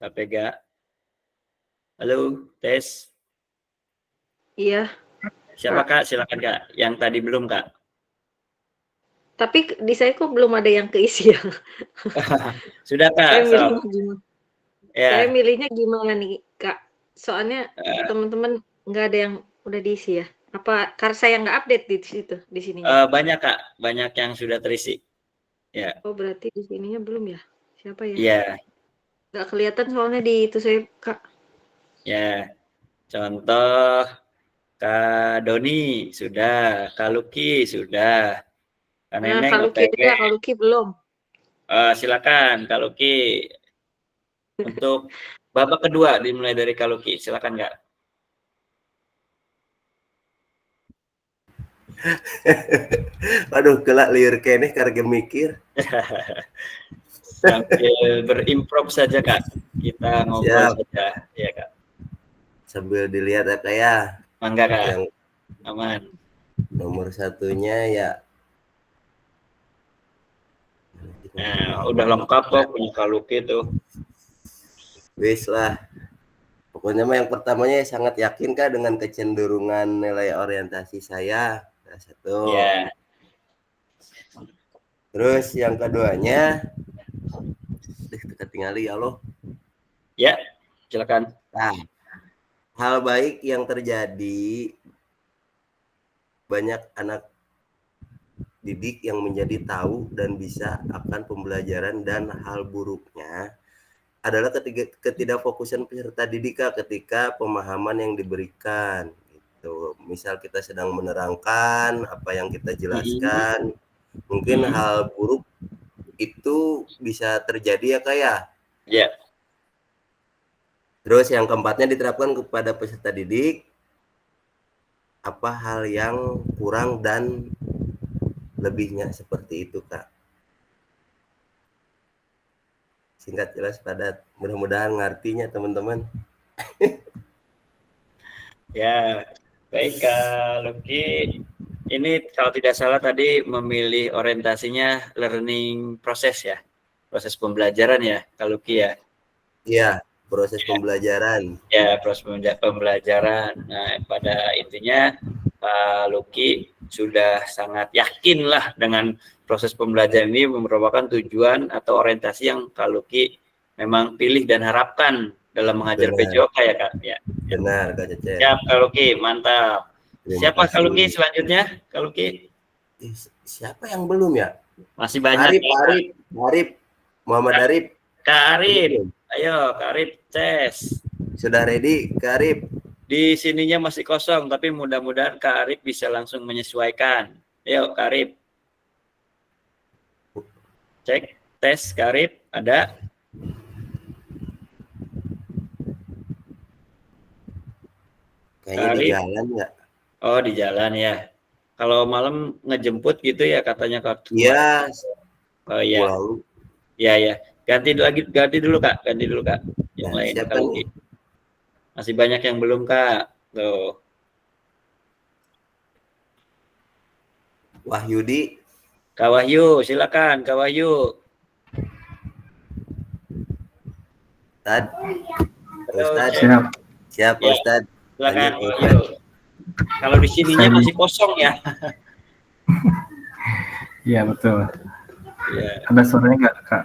Kak Pega. Halo, tes. Iya, Siapa Kak? Silakan Kak. Yang tadi belum Kak. tapi di saya kok belum ada yang keisi ya. Sudah Saya Kak, so. milihnya gimana? Saya Ya, milihnya gimana nih, Kak? Soalnya eh, teman-teman nggak ada yang udah diisi ya. Apa karena saya nggak update di situ, di sininya? banyak Kak, banyak yang sudah terisi. Ya, Oh, berarti di sininya belum ya? Siapa ya? ya, Nggak kelihatan soalnya di itu saya, Kak. ya. Contoh Kak Doni sudah, Kak Luki sudah, Kak Nah, Neneng kalau Lucky OTW. ada, kalau Lucky belum. Silakan Kak Luki. Untuk babak kedua dimulai dari Kak Luki. Silakan Kak. Waduh, kelak liur kene karena mikir. Sambil berimprov saja Kak. Kita ngobrol saja, ya Kak. Sambil dilihat ya Kak ya. Mangga Kak. Yang aman. Nomor satunya ya. Nah, udah lengkap kok punya Kak Luki tuh. Wis lah. Pokoknya mah yang pertamanya sangat yakin Kak dengan kecenderungan nilai orientasi saya. Satu. Ya. Terus yang keduanya, ketinggali ya loh. Ya, silakan. Nah, hal baik yang terjadi, banyak anak didik yang menjadi tahu dan bisa akan pembelajaran, dan hal buruknya adalah ketidakfokusan peserta didik ketika pemahaman yang diberikan. Gitu. Misal kita sedang menerangkan apa yang kita jelaskan, mungkin hal buruk itu bisa terjadi ya Kak ya. Ya. Terus yang keempatnya diterapkan kepada peserta didik, apa hal yang kurang dan lebihnya seperti itu Kak. Singkat, jelas, padat. Mudah-mudahan ngertinya teman-teman. Ya, baik Kak Luki. Ini kalau tidak salah tadi memilih orientasinya learning proses ya. Proses pembelajaran ya, Kak Luki ya. Iya, proses pembelajaran. Ya, proses pembelajaran. Nah, pada intinya Kak Luki sudah sangat yakin lah dengan proses pembelajaran ini merupakan tujuan atau orientasi yang Kak Luki memang pilih dan harapkan dalam mengajar PJOK ya Kak. Ya. Benar Kak Cece. Siap Kak Luki, mantap. Siapa Kak Luki selanjutnya? Kak Luki? Siapa yang belum ya? Masih banyak. Arif, Muhammad Arif. Kak Arif, ayo Kak Arif, tes. Sudah ready Kak Arif? Di sininya masih kosong, tapi mudah-mudahan Kak Arif bisa langsung menyesuaikan. Ayo Kak Arif. Cek, tes Kak Arif, ada? Kayaknya di jalan nggak? Oh, di jalan ya. Kalau malam ngejemput gitu ya katanya Kak. Iya. Oh iya. Wow. Iya ya. Ganti dulu Kak, ganti dulu Kak. Yang lain Kak Luki. Masih banyak yang belum Kak. Tuh. Wahyudi. Kak Wahyu, silakan Kak Wahyu. Ustad. Ustad. Siap ya. Ustad. Silakan Wahyu. Kalau di sininya masih kosong ya. Iya betul. Ya. Ada suaranya nggak Kak?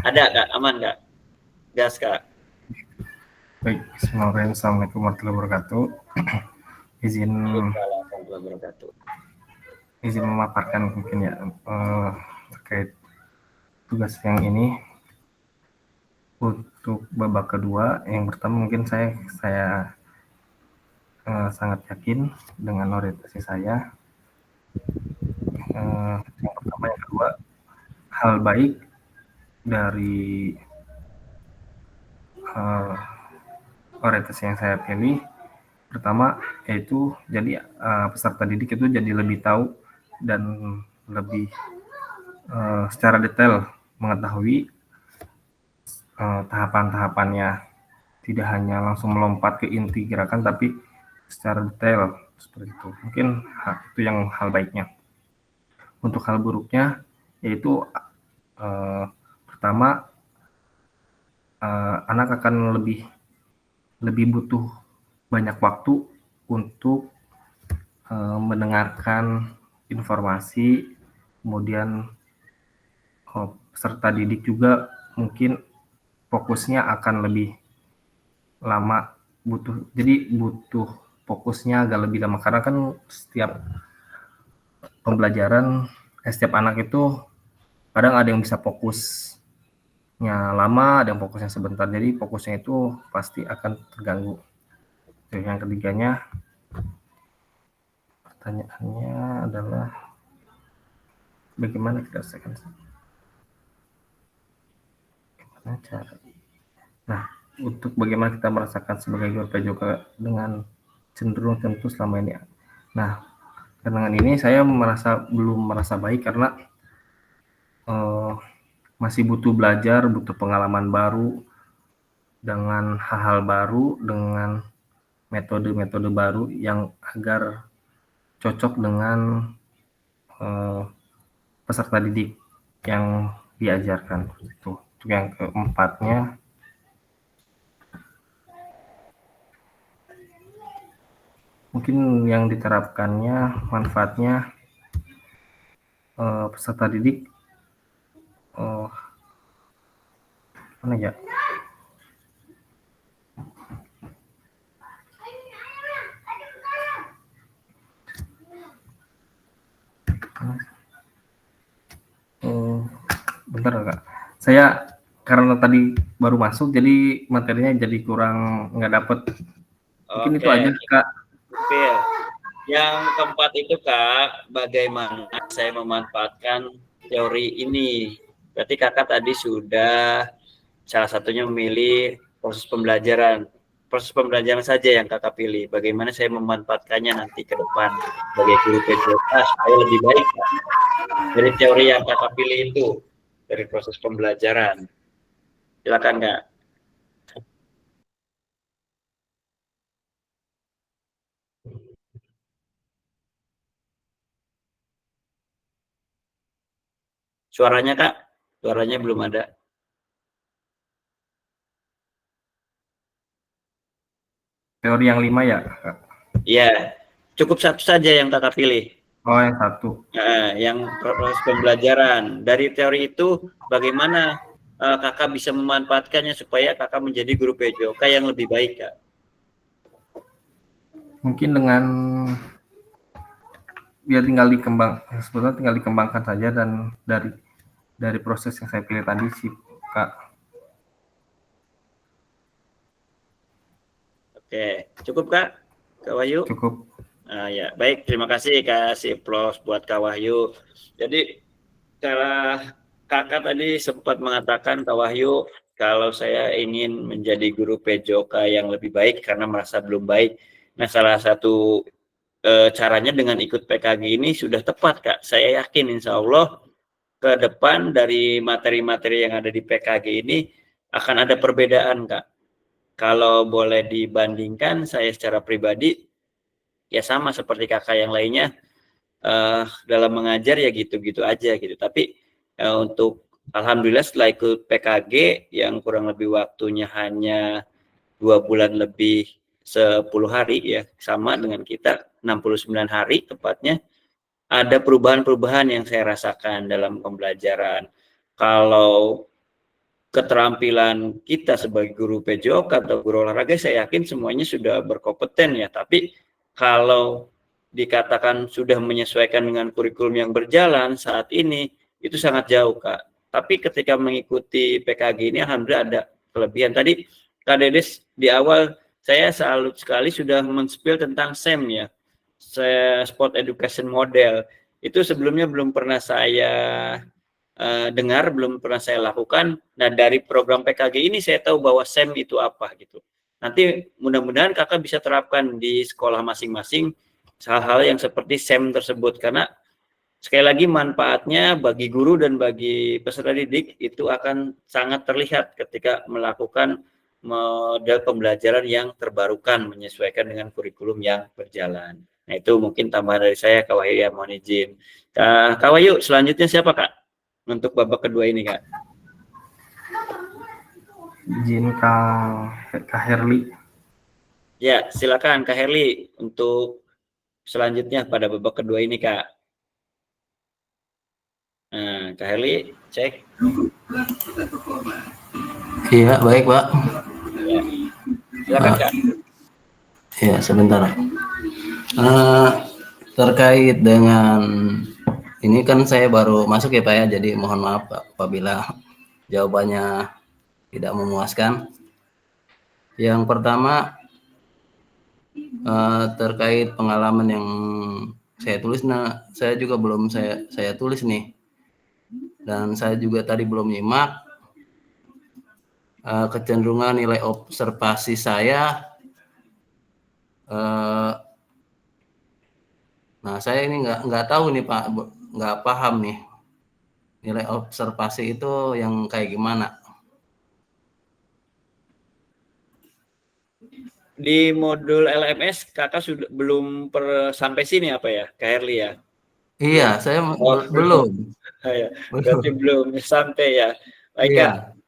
Ada Kak, aman Kak. Gas Kak. Baik, Bismillahirrahmanirrahim. Assalamualaikum warahmatullahi wabarakatuh. Izin memaparkan mungkin ya terkait tugas yang ini. Untuk babak kedua, yang pertama mungkin saya sangat yakin dengan orientasi saya. Yang pertama, yang kedua, hal baik dari orientasi yang saya pilih, pertama yaitu jadi peserta didik itu jadi lebih tahu dan lebih secara detail mengetahui tahapan-tahapannya, tidak hanya langsung melompat ke inti gerakan, tapi secara detail seperti itu. Mungkin itu yang hal baiknya. Untuk hal buruknya yaitu pertama anak akan lebih butuh banyak waktu untuk mendengarkan informasi, kemudian peserta didik juga mungkin fokusnya akan lebih lama, butuh fokusnya agak lebih lama karena kan setiap pembelajaran setiap anak itu kadang ada yang bisa fokusnya lama, ada yang fokusnya sebentar, jadi fokusnya itu pasti akan terganggu. Yang ketiganya, pertanyaannya adalah bagaimana kita selesaikan? Gimana cara? Nah, untuk bagaimana kita merasakan sebagai guru PJOK dengan cenderung tentu selama ini. Nah, dengan ini saya belum merasa baik karena masih butuh belajar, butuh pengalaman baru dengan hal-hal baru, dengan metode-metode baru yang agar cocok dengan peserta didik yang diajarkan. Itu. Untuk yang keempatnya, mungkin yang diterapkannya manfaatnya peserta didik mana ya? Bentar Kak. Saya karena tadi baru masuk jadi materinya jadi kurang nggak dapet. Mungkin itu aja Kak. Oke. Yang keempat itu Kak, bagaimana saya memanfaatkan teori ini. Berarti Kakak tadi sudah salah satunya memilih proses pembelajaran. Proses pembelajaran saja yang Kakak pilih. Bagaimana saya memanfaatkannya nanti ke depan sebagai guru PJOK supaya lebih baik Kak. Dari teori yang Kakak pilih itu, dari proses pembelajaran. Silakan Kak. Suaranya Kak, suaranya belum ada. Teori yang 5 ya Kak? Iya, cukup satu saja yang Kakak pilih. Oh, yang satu. Yang proses pembelajaran. Dari teori itu, bagaimana Kakak bisa memanfaatkannya supaya Kakak menjadi guru PJOK yang lebih baik Kak? Mungkin dengan ya sebetulnya tinggal dikembangkan saja dan dari proses yang saya pilih tadi sih Kak. Oke, cukup Kak? Kak Wahyu? Cukup. Ya, baik, terima kasih kasih plus buat Kak Wahyu. Jadi kalau Kakak tadi sempat mengatakan Kak Wahyu, kalau saya ingin menjadi guru PJOK yang lebih baik karena merasa belum baik. Nah, salah satu caranya dengan ikut PKG ini sudah tepat Kak. Saya yakin insya Allah ke depan dari materi-materi yang ada di PKG ini akan ada perbedaan Kak. Kalau boleh dibandingkan, saya secara pribadi ya sama seperti kakak yang lainnya, dalam mengajar ya gitu-gitu aja gitu. Tapi untuk alhamdulillah setelah ikut PKG yang kurang lebih waktunya hanya 2 bulan lebih 10 hari ya, sama dengan kita 69 hari tepatnya, ada perubahan-perubahan yang saya rasakan dalam pembelajaran. Kalau keterampilan kita sebagai guru PJOK atau guru olahraga, saya yakin semuanya sudah berkompeten ya. Tapi kalau dikatakan sudah menyesuaikan dengan kurikulum yang berjalan saat ini, itu sangat jauh Kak. Tapi ketika mengikuti PKG ini, alhamdulillah ada kelebihan. Tadi Kak Dedes di awal, saya salut sekali sudah men-spill tentang SEM ya, Sport Education Model. Itu sebelumnya belum pernah saya dengar, belum pernah saya lakukan. Nah, dari program PKG ini saya tahu bahwa SEM itu apa gitu. Nanti mudah-mudahan kakak bisa terapkan di sekolah masing-masing hal-hal yang seperti SEM tersebut, karena sekali lagi manfaatnya bagi guru dan bagi peserta didik itu akan sangat terlihat ketika melakukan model pembelajaran yang terbarukan menyesuaikan dengan kurikulum yang berjalan. Nah, itu mungkin tambahan dari saya, Kak Wahyu, ya, mohon izin. Kak Wahyu, selanjutnya siapa, Kak? Untuk babak kedua ini, Kak. Izin Kak Herli. Ya, silakan Kak Herli untuk selanjutnya pada babak kedua ini, Kak. Nah, Kak Herli, cek. Iya, baik, Pak. Ya. Silakan, Kak. Ya, sebentar. Terkait dengan ini kan saya baru masuk ya Pak ya, jadi mohon maaf Pak apabila jawabannya tidak memuaskan. Yang pertama terkait pengalaman yang saya tulis, nah saya juga belum saya tulis nih, dan saya juga tadi belum nyimak kecenderungan nilai observasi saya. Nah, saya ini nggak tahu nih Pak, nggak paham nih nilai observasi itu yang kayak gimana. Di modul LMS Kakak sudah belum sampai sini apa ya, Kak Herli ya? Iya, saya belum. Ya, berarti belum sampai ya. Baik, Kak.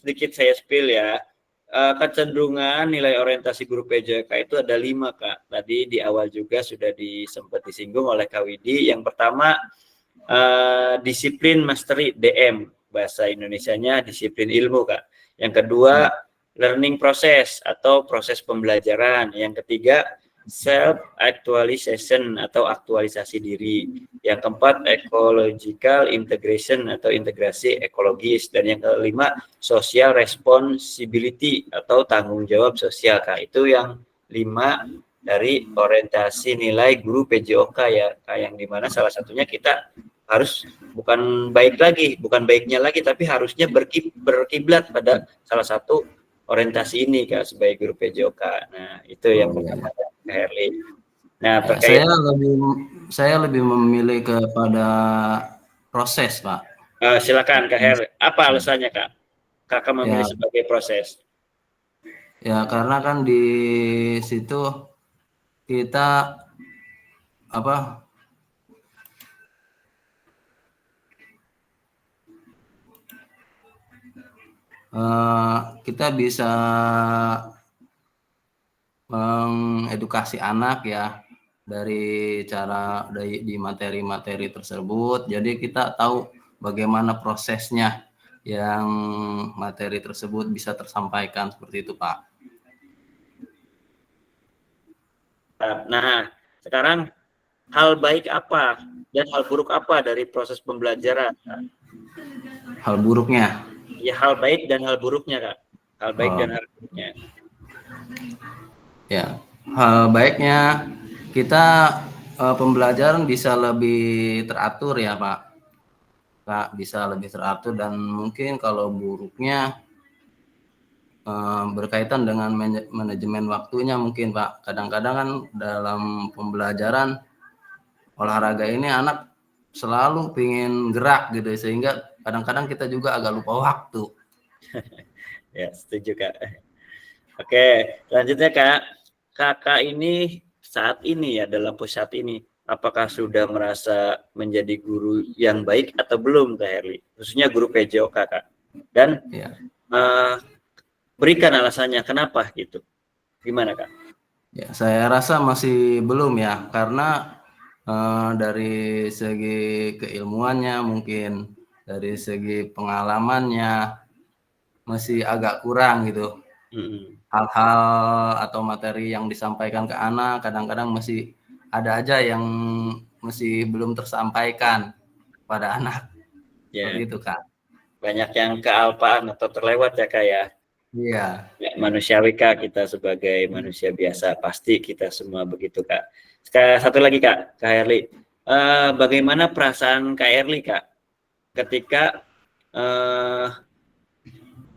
Sedikit saya spill ya. Kecenderungan nilai orientasi guru PJOK itu ada 5, Kak. Tadi di awal juga sudah sempat disinggung oleh Kak Widi. Yang pertama, disiplin mastery, DM. Bahasa Indonesianya disiplin ilmu, Kak. Yang kedua, learning process atau proses pembelajaran. Yang ketiga, self actualization atau aktualisasi diri. Yang keempat, ecological integration atau integrasi ekologis. Dan yang kelima, social responsibility atau tanggung jawab sosial, Kak. Itu yang 5 dari orientasi nilai guru PJOK ya, Kak, yang dimana salah satunya kita harus bukan baiknya lagi, tapi harusnya berkiblat pada salah satu orientasi ini, Kak, sebagai guru PJOK. Nah, itu yang pertama, Kak Herli. Nah, terkait saya lebih memilih kepada proses, Pak. Silakan Kak Herli. Apa alasannya, Kak? Kakak memilih sebagai proses? Ya, karena kan di situ kita kita bisa mengedukasi anak ya dari di materi-materi tersebut. Jadi kita tahu bagaimana prosesnya yang materi tersebut bisa tersampaikan, seperti itu, Pak. Nah, sekarang hal baik apa dan hal buruk apa dari proses pembelajaran? Hal buruknya? Ya, hal baik dan hal buruknya, Kak. Hal baik dan hal buruknya. Ya, hal baiknya kita pembelajaran bisa lebih teratur ya, Pak, bisa lebih teratur. Dan mungkin kalau buruknya berkaitan dengan manajemen waktunya mungkin, Pak. Kadang-kadang kan dalam pembelajaran olahraga ini anak selalu pingin gerak gitu, sehingga kadang-kadang kita juga agak lupa waktu. Ya, setuju, Kak. Oke, selanjutnya, Kak. Kakak ini saat ini ya, dalam posisi saat ini, apakah sudah merasa menjadi guru yang baik atau belum, Kak Herli? Khususnya guru PJOK, Kak. Dan berikan alasannya kenapa gitu. Gimana, Kak? Ya, saya rasa masih belum ya, karena dari segi keilmuannya, mungkin dari segi pengalamannya masih agak kurang gitu. Hal-hal atau materi yang disampaikan ke anak kadang-kadang masih ada aja yang masih belum tersampaikan pada anak. Ya. Begitu, Kak. Banyak yang kealpaan atau terlewat ya, Kak ya. Iya. Ya, manusiawi, Kak, kita sebagai manusia biasa pasti kita semua begitu, Kak. Satu lagi, Kak Herli. Bagaimana perasaan Kak Herli, Kak, ketika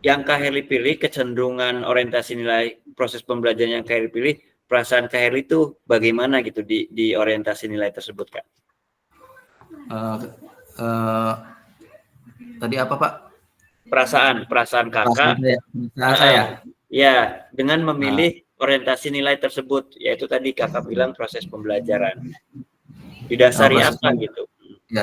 yang Kak Herli pilih, kecenderungan orientasi nilai proses pembelajaran yang Kak Herli pilih, perasaan Kak Herli itu bagaimana gitu di orientasi nilai tersebut, Kak? Tadi apa, Pak? Perasaan kakak. Perasaan saya. Ya, dengan memilih orientasi nilai tersebut, yaitu tadi kakak bilang proses pembelajaran. Didasari Proses apa gitu? Ya,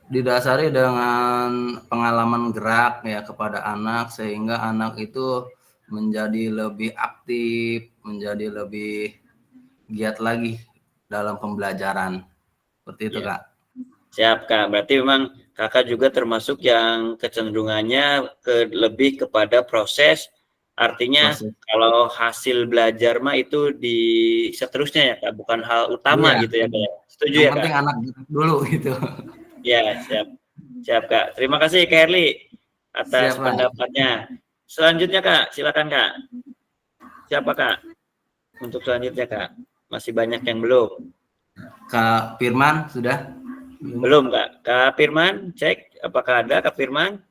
didasari dengan pengalaman gerak ya kepada anak, sehingga anak itu menjadi lebih aktif, menjadi lebih giat lagi dalam pembelajaran. Seperti itu, Ya. Kak. Siap, Kak. Berarti memang kakak juga termasuk yang kecenderungannya lebih kepada proses. Artinya Proses. kalau hasil belajar mah itu di seterusnya ya, Kak, bukan hal utama Iya. gitu ya, Kak. Setuju Yang ya, Kak? penting anak dulu gitu. Ya, siap. Siap, Kak. Terima kasih, Kak Herli, atas Siap, Kak. pendapatnya. Selanjutnya, Kak, silakan, Kak. Siapa, Kak? Untuk selanjutnya, Kak. Masih banyak yang belum. Kak Firman sudah? Belum, Kak. Kak Firman, cek apakah ada Kak Firman?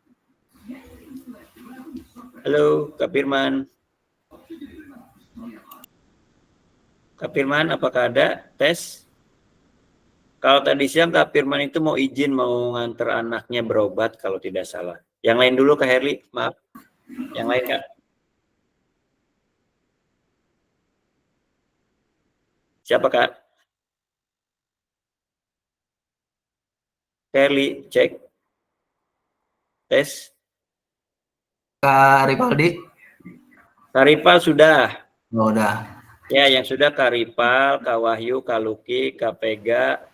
Halo, Kak Firman. Kak Firman, apakah ada? Tes. Kalau tadi siang Kak Firman itu mau izin mau nganter anaknya berobat kalau tidak salah. Yang lain dulu Kak Herli, maaf. Yang lain Kak. Siapa Kak? Kak Herli, cek. Tes. Kak Ripaldi? Kak Ripal sudah. Oh, udah. Ya, yang sudah Kak Ripal, Kak Wahyu, Kak Luki, Kak Pega,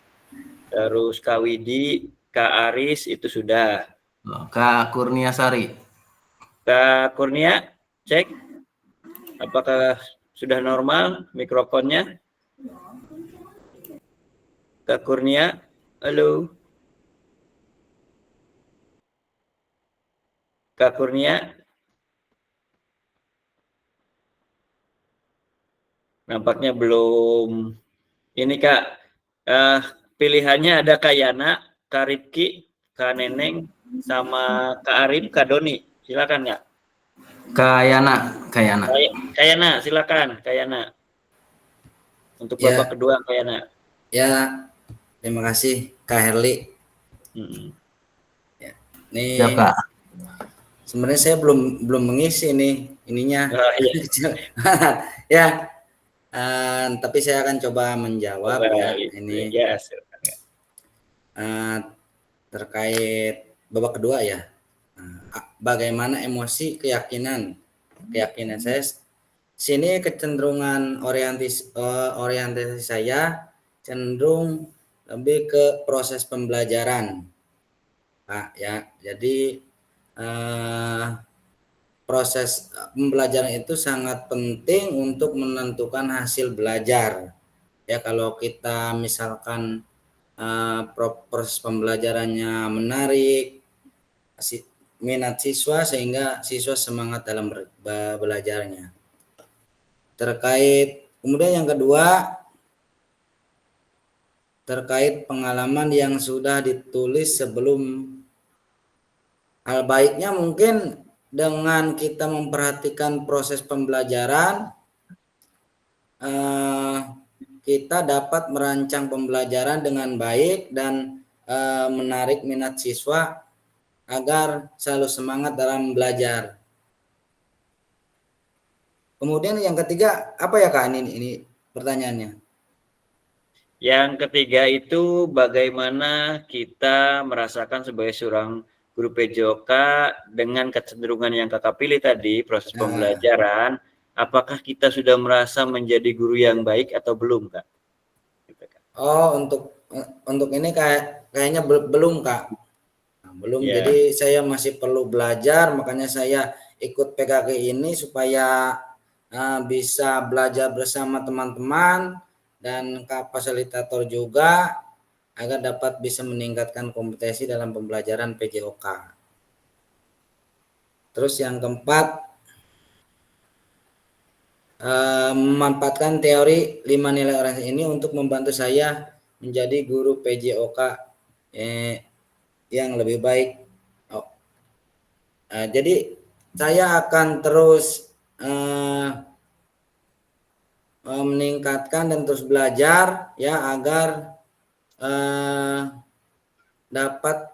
terus Kak Widi, Kak Aris itu sudah. Kak Kurnia Sari. Kak Kurnia, cek. Apakah sudah normal mikrofonnya? Kak Kurnia, halo. Kak Kurnia. Nampaknya belum. Ini Kak, pilihannya ada Kak Yana, Kak Ripki, Kak Neneng, sama Kak Arif, Kak Doni. Silakan Kak. Kak Yana. Kak Yana, silakan Kak Yana. Untuk Ya. babak kedua Kak Yana. Ya, terima kasih Kak Herli. Ya, ini Siap, Kak. sebenarnya saya belum mengisi ininya. Iya. Ya, tapi saya akan coba menjawab ya ini. Ya, terkait babak kedua ya. Bagaimana emosi keyakinan saya sini kecenderungan orientasi saya cenderung lebih ke proses pembelajaran, Pak ya. Jadi proses pembelajaran itu sangat penting untuk menentukan hasil belajar. Ya, kalau kita misalkan proses pembelajarannya menarik, minat siswa sehingga siswa semangat dalam belajarnya. Kemudian yang kedua, terkait pengalaman yang sudah ditulis sebelum. Hal baiknya mungkin dengan kita memperhatikan proses pembelajaran, kita dapat merancang pembelajaran dengan baik dan menarik minat siswa agar selalu semangat dalam belajar. Kemudian yang ketiga, apa ya Kak ini pertanyaannya? Yang ketiga itu bagaimana kita merasakan sebagai seorang guru PJOK dengan kecenderungan yang kakak pilih tadi, proses pembelajaran, apakah kita sudah merasa menjadi guru yang baik atau belum, Kak? Oh, untuk ini kayaknya belum, Kak. Belum. Yeah. Jadi saya masih perlu belajar, makanya saya ikut PKK ini supaya bisa belajar bersama teman-teman dan Kak fasilitator juga agar dapat bisa meningkatkan kompetensi dalam pembelajaran PJOK. Terus yang keempat, memanfaatkan teori 5 nilai orientasi ini untuk membantu saya menjadi guru PJOK yang lebih baik. Jadi saya akan terus meningkatkan dan terus belajar ya agar dapat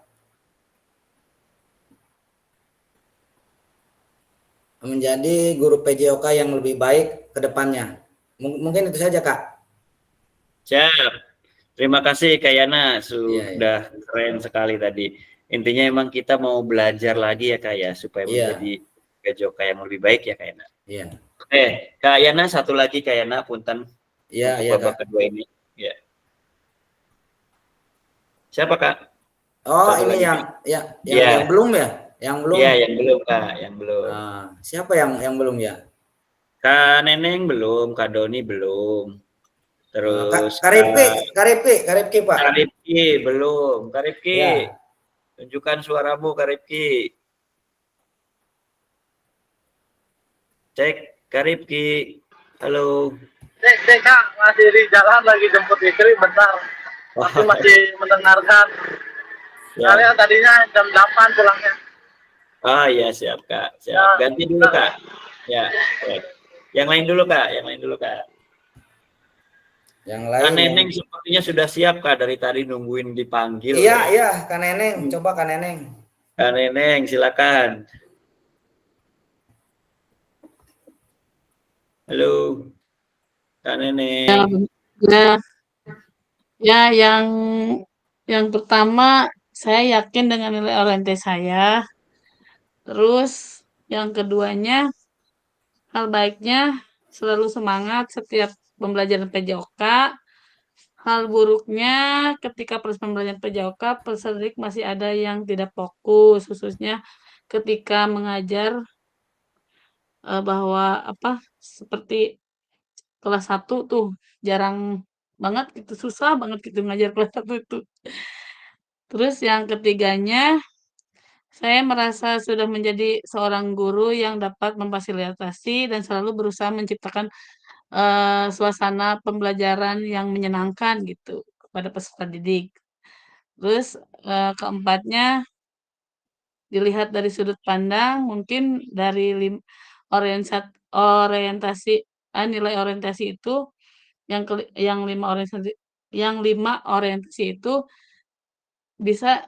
menjadi guru PJOK yang lebih baik ke depannya. Mungkin itu saja, Kak. Siap. Terima kasih Kak Yana, Iya, iya. sudah keren sekali tadi. Intinya emang kita mau belajar lagi ya Kak ya, supaya Iya. menjadi PJOK yang lebih baik ya Kak Yana. Iya. Kak Yana, satu lagi Kak Yana, punten Iya, untuk iya, babak Kak. kedua ini. Ya. Siapa Kak? Oh, Satu ini lagi. yang Iya. belum ya? Yang belum. Iya, yang belum Kak, yang belum. Nah, siapa yang belum ya? Kak Neneng belum, Kak Doni belum. Terus Kak Rifki, Pak. Kak Rifki belum. Kak Rifki, Ya. tunjukkan suaramu Kak Rifki. Cek Kak Rifki. Halo. Dek, Kak, masih di jalan lagi jemput istri bentar. Tapi masih mendengarkan. Ya. Soalnya tadinya jam 8 pulangnya. Oh iya, siap Kak. Siap. Ya, Ganti dulu Kak. Ya. Baik. Yang lain dulu Kak, yang lain dulu Kak. Yang Kak lain. Neneng sepertinya sudah siap Kak, dari tadi nungguin dipanggil. Iya, Kak Neneng. Coba Kak Neneng. Kak Neneng, silakan. Halo, Kak Neneng. Ya, yang pertama saya yakin dengan nilai orientasi saya. Terus yang keduanya, hal baiknya selalu semangat setiap pembelajaran PJOK. Hal buruknya ketika proses pembelajaran PJOK, peserta didik masih ada yang tidak fokus, khususnya ketika mengajar bahwa seperti kelas 1 tuh jarang banget gitu, susah banget gitu ngajar kelas 1 itu. Terus yang ketiganya, saya merasa sudah menjadi seorang guru yang dapat memfasilitasi dan selalu berusaha menciptakan suasana pembelajaran yang menyenangkan gitu kepada peserta didik. Terus keempatnya, dilihat dari sudut pandang mungkin dari nilai orientasi itu yang 5 orientasi itu bisa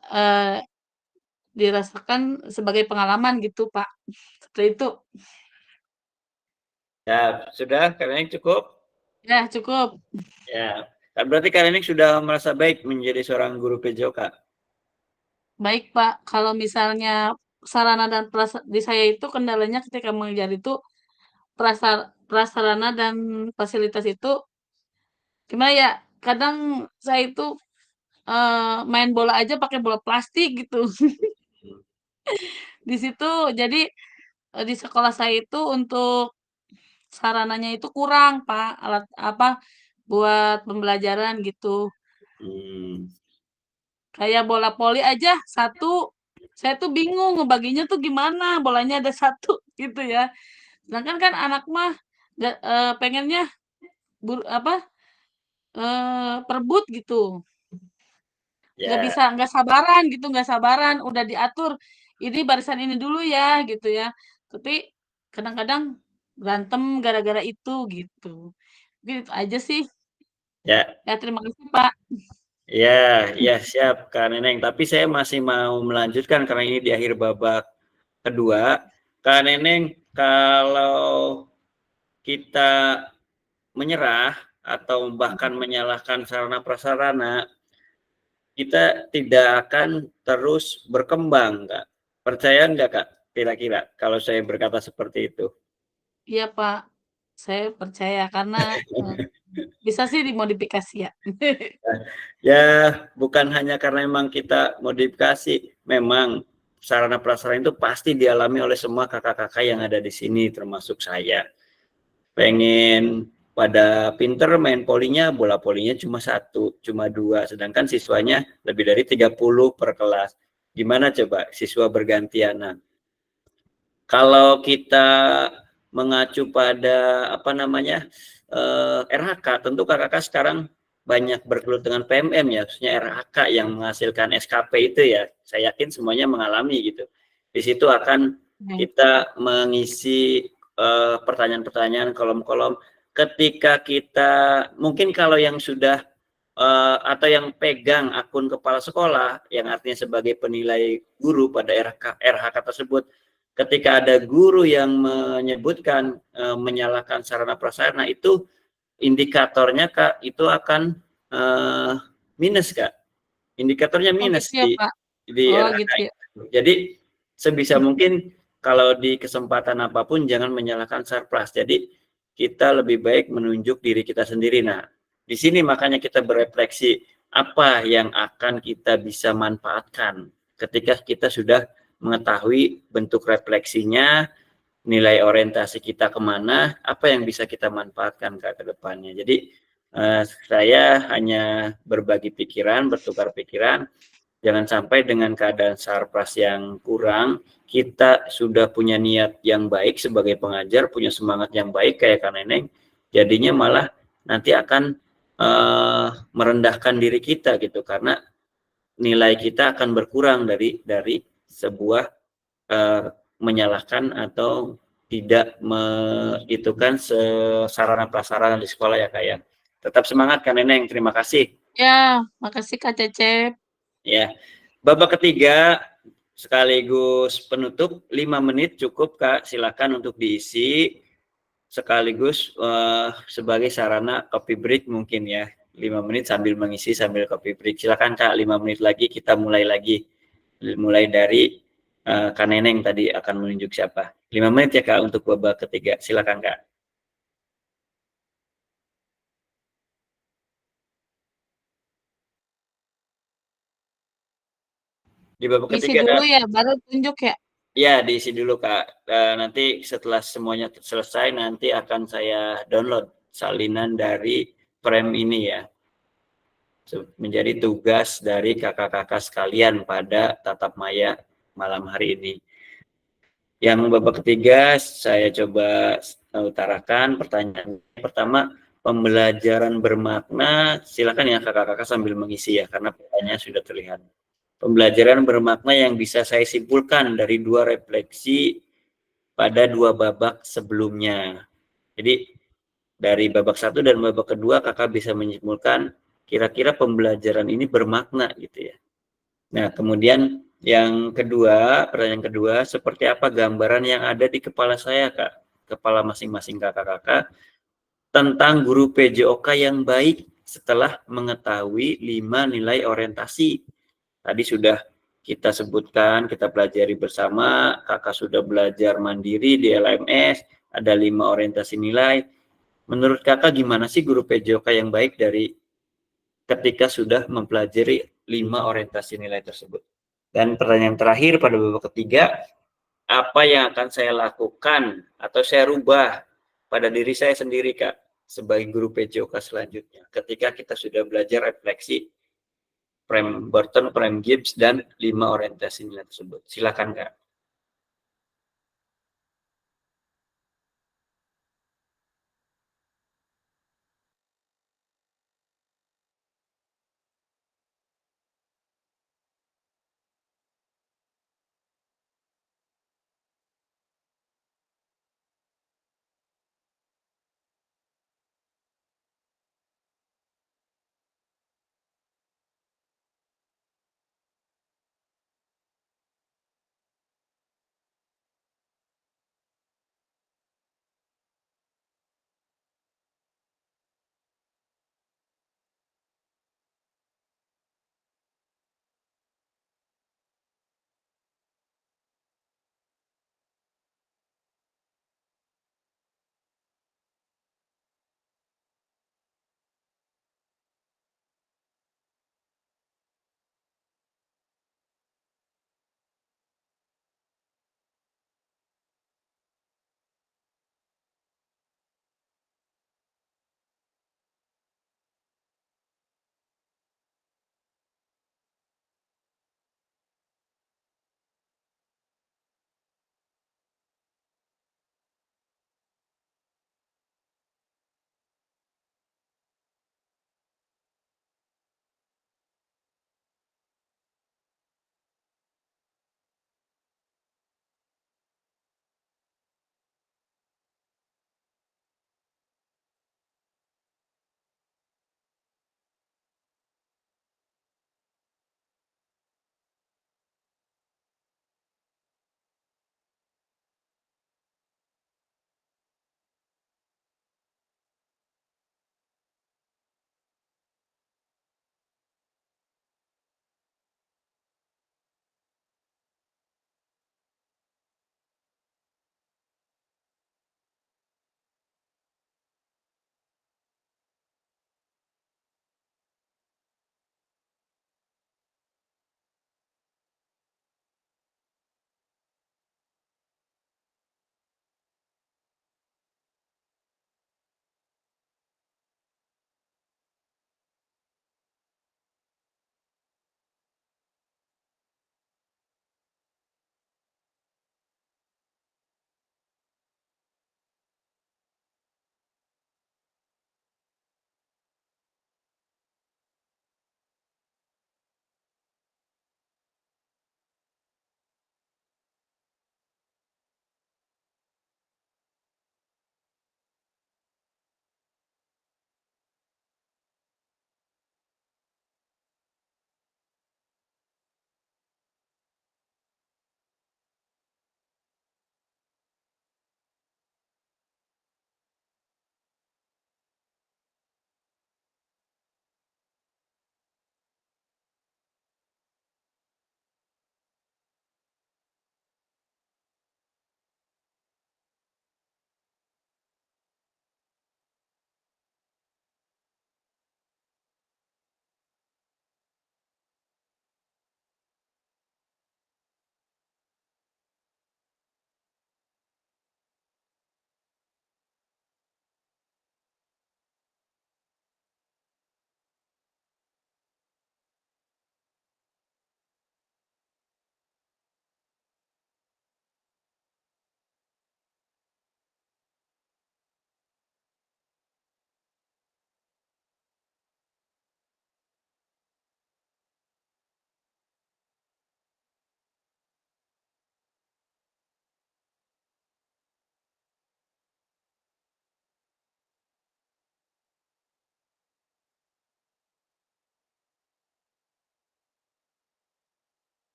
dirasakan sebagai pengalaman gitu, Pak. Seperti itu. Ya, sudah Kak Neneng cukup? Ya, cukup. Ya. Berarti Kak Neneng sudah merasa baik menjadi seorang guru PJOK. Baik, Pak. Kalau misalnya sarana dan di saya itu kendalanya ketika mengajar itu prasarana dan fasilitas itu gimana ya? Kadang saya itu main bola aja pakai bola plastik gitu. Di situ jadi di sekolah saya itu untuk sarananya itu kurang, Pak. Alat buat pembelajaran gitu. Kayak bola voli aja 1, saya tuh bingung ngebaginya tuh gimana, bolanya ada 1 gitu ya. Sedangkan kan anak mah pengennya perebut gitu. Nggak sabaran gitu, nggak sabaran, udah diatur, ini barisan ini dulu ya, gitu ya. Tapi kadang-kadang berantem gara-gara itu, gitu. Mungkin itu aja sih. Ya. Ya, terima kasih, Pak. Ya, siap Kak Neneng. Tapi saya masih mau melanjutkan karena ini di akhir babak kedua. Kak Neneng, kalau kita menyerah atau bahkan menyalahkan sarana prasarana, kita tidak akan terus berkembang, Kak. Percaya enggak, Kak? Kira-kira kalau saya berkata seperti itu. Iya, Pak. Saya percaya karena bisa sih dimodifikasi ya. Ya, bukan hanya karena memang kita modifikasi, memang sarana prasarana itu pasti dialami oleh semua kakak-kakak yang ada di sini, termasuk saya. Pengen pada pinter main polinya, bola polinya cuma 1, cuma 2, sedangkan siswanya lebih dari 30 per kelas. Gimana coba siswa bergantian? Kalau kita mengacu pada RHK, tentu kakak-kakak sekarang banyak bergelut dengan PMM ya, khususnya RHK yang menghasilkan SKP itu ya. Saya yakin semuanya mengalami gitu. Di situ akan kita mengisi pertanyaan-pertanyaan, kolom-kolom. Ketika kita mungkin kalau yang sudah atau yang pegang akun kepala sekolah, yang artinya sebagai penilai guru pada RHK tersebut, ketika ada guru yang menyebutkan menyalahkan sarana prasarana, itu indikatornya Kak itu akan minus Kak. Indikatornya Oh minus gitu ya Pak? di Oh LHK gitu ya. itu. Jadi sebisa mungkin kalau di kesempatan apapun jangan menyalahkan Sarpras. Jadi kita lebih baik menunjuk diri kita sendiri. Nah, di sini makanya kita berefleksi apa yang akan kita bisa manfaatkan ketika kita sudah mengetahui bentuk refleksinya, nilai orientasi kita kemana, apa yang bisa kita manfaatkan ke depannya. Jadi saya hanya berbagi pikiran, bertukar pikiran. Jangan sampai dengan keadaan Sarpras yang kurang, kita sudah punya niat yang baik sebagai pengajar, punya semangat yang baik kayak Kak Neneng, jadinya malah nanti akan merendahkan diri kita gitu, karena nilai kita akan berkurang dari sebuah menyalahkan atau tidak itu kan sarana prasarana di sekolah ya Kak ya. Tetap semangat Kak Neneng, terima kasih. Ya, makasih Kak Cecep. Ya, babak ketiga sekaligus penutup 5 menit cukup Kak, silakan untuk diisi sekaligus sebagai sarana copy break mungkin ya. 5 menit sambil mengisi sambil copy break. Silakan Kak, 5 menit lagi kita mulai lagi. Mulai dari Kak Neneng tadi akan menunjuk siapa. 5 menit ya Kak untuk babak ketiga. Silakan Kak. Di babak Isi ketiga dulu ya, baru tunjuk ya. ya, diisi dulu Kak. Nanti setelah semuanya selesai nanti akan saya download salinan dari frame ini ya. Menjadi tugas dari kakak-kakak sekalian pada tatap maya malam hari ini. Yang babak ketiga saya coba utarakan pertanyaan pertama, pembelajaran bermakna. Silakan ya kakak-kakak sambil mengisi ya karena pertanyaannya sudah terlihat. Pembelajaran bermakna yang bisa saya simpulkan dari 2 refleksi pada 2 babak sebelumnya. Jadi dari babak 1 dan babak kedua kakak bisa menyimpulkan kira-kira pembelajaran ini bermakna gitu ya. Nah kemudian yang kedua, pertanyaan kedua, seperti apa gambaran yang ada di kepala saya Kak, kepala masing-masing kakak-kakak tentang guru PJOK yang baik setelah mengetahui 5 nilai orientasi. Tadi sudah kita sebutkan, kita pelajari bersama, kakak sudah belajar mandiri di LMS, ada 5 orientasi nilai. Menurut kakak gimana sih guru PJOK yang baik dari ketika sudah mempelajari 5 orientasi nilai tersebut? Dan pertanyaan terakhir pada babak ketiga, apa yang akan saya lakukan atau saya rubah pada diri saya sendiri Kak, sebagai guru PJOK selanjutnya, ketika kita sudah belajar refleksi frame Burton, frame Gibbs, dan 5 orientasi nilai tersebut. Silakan Kak.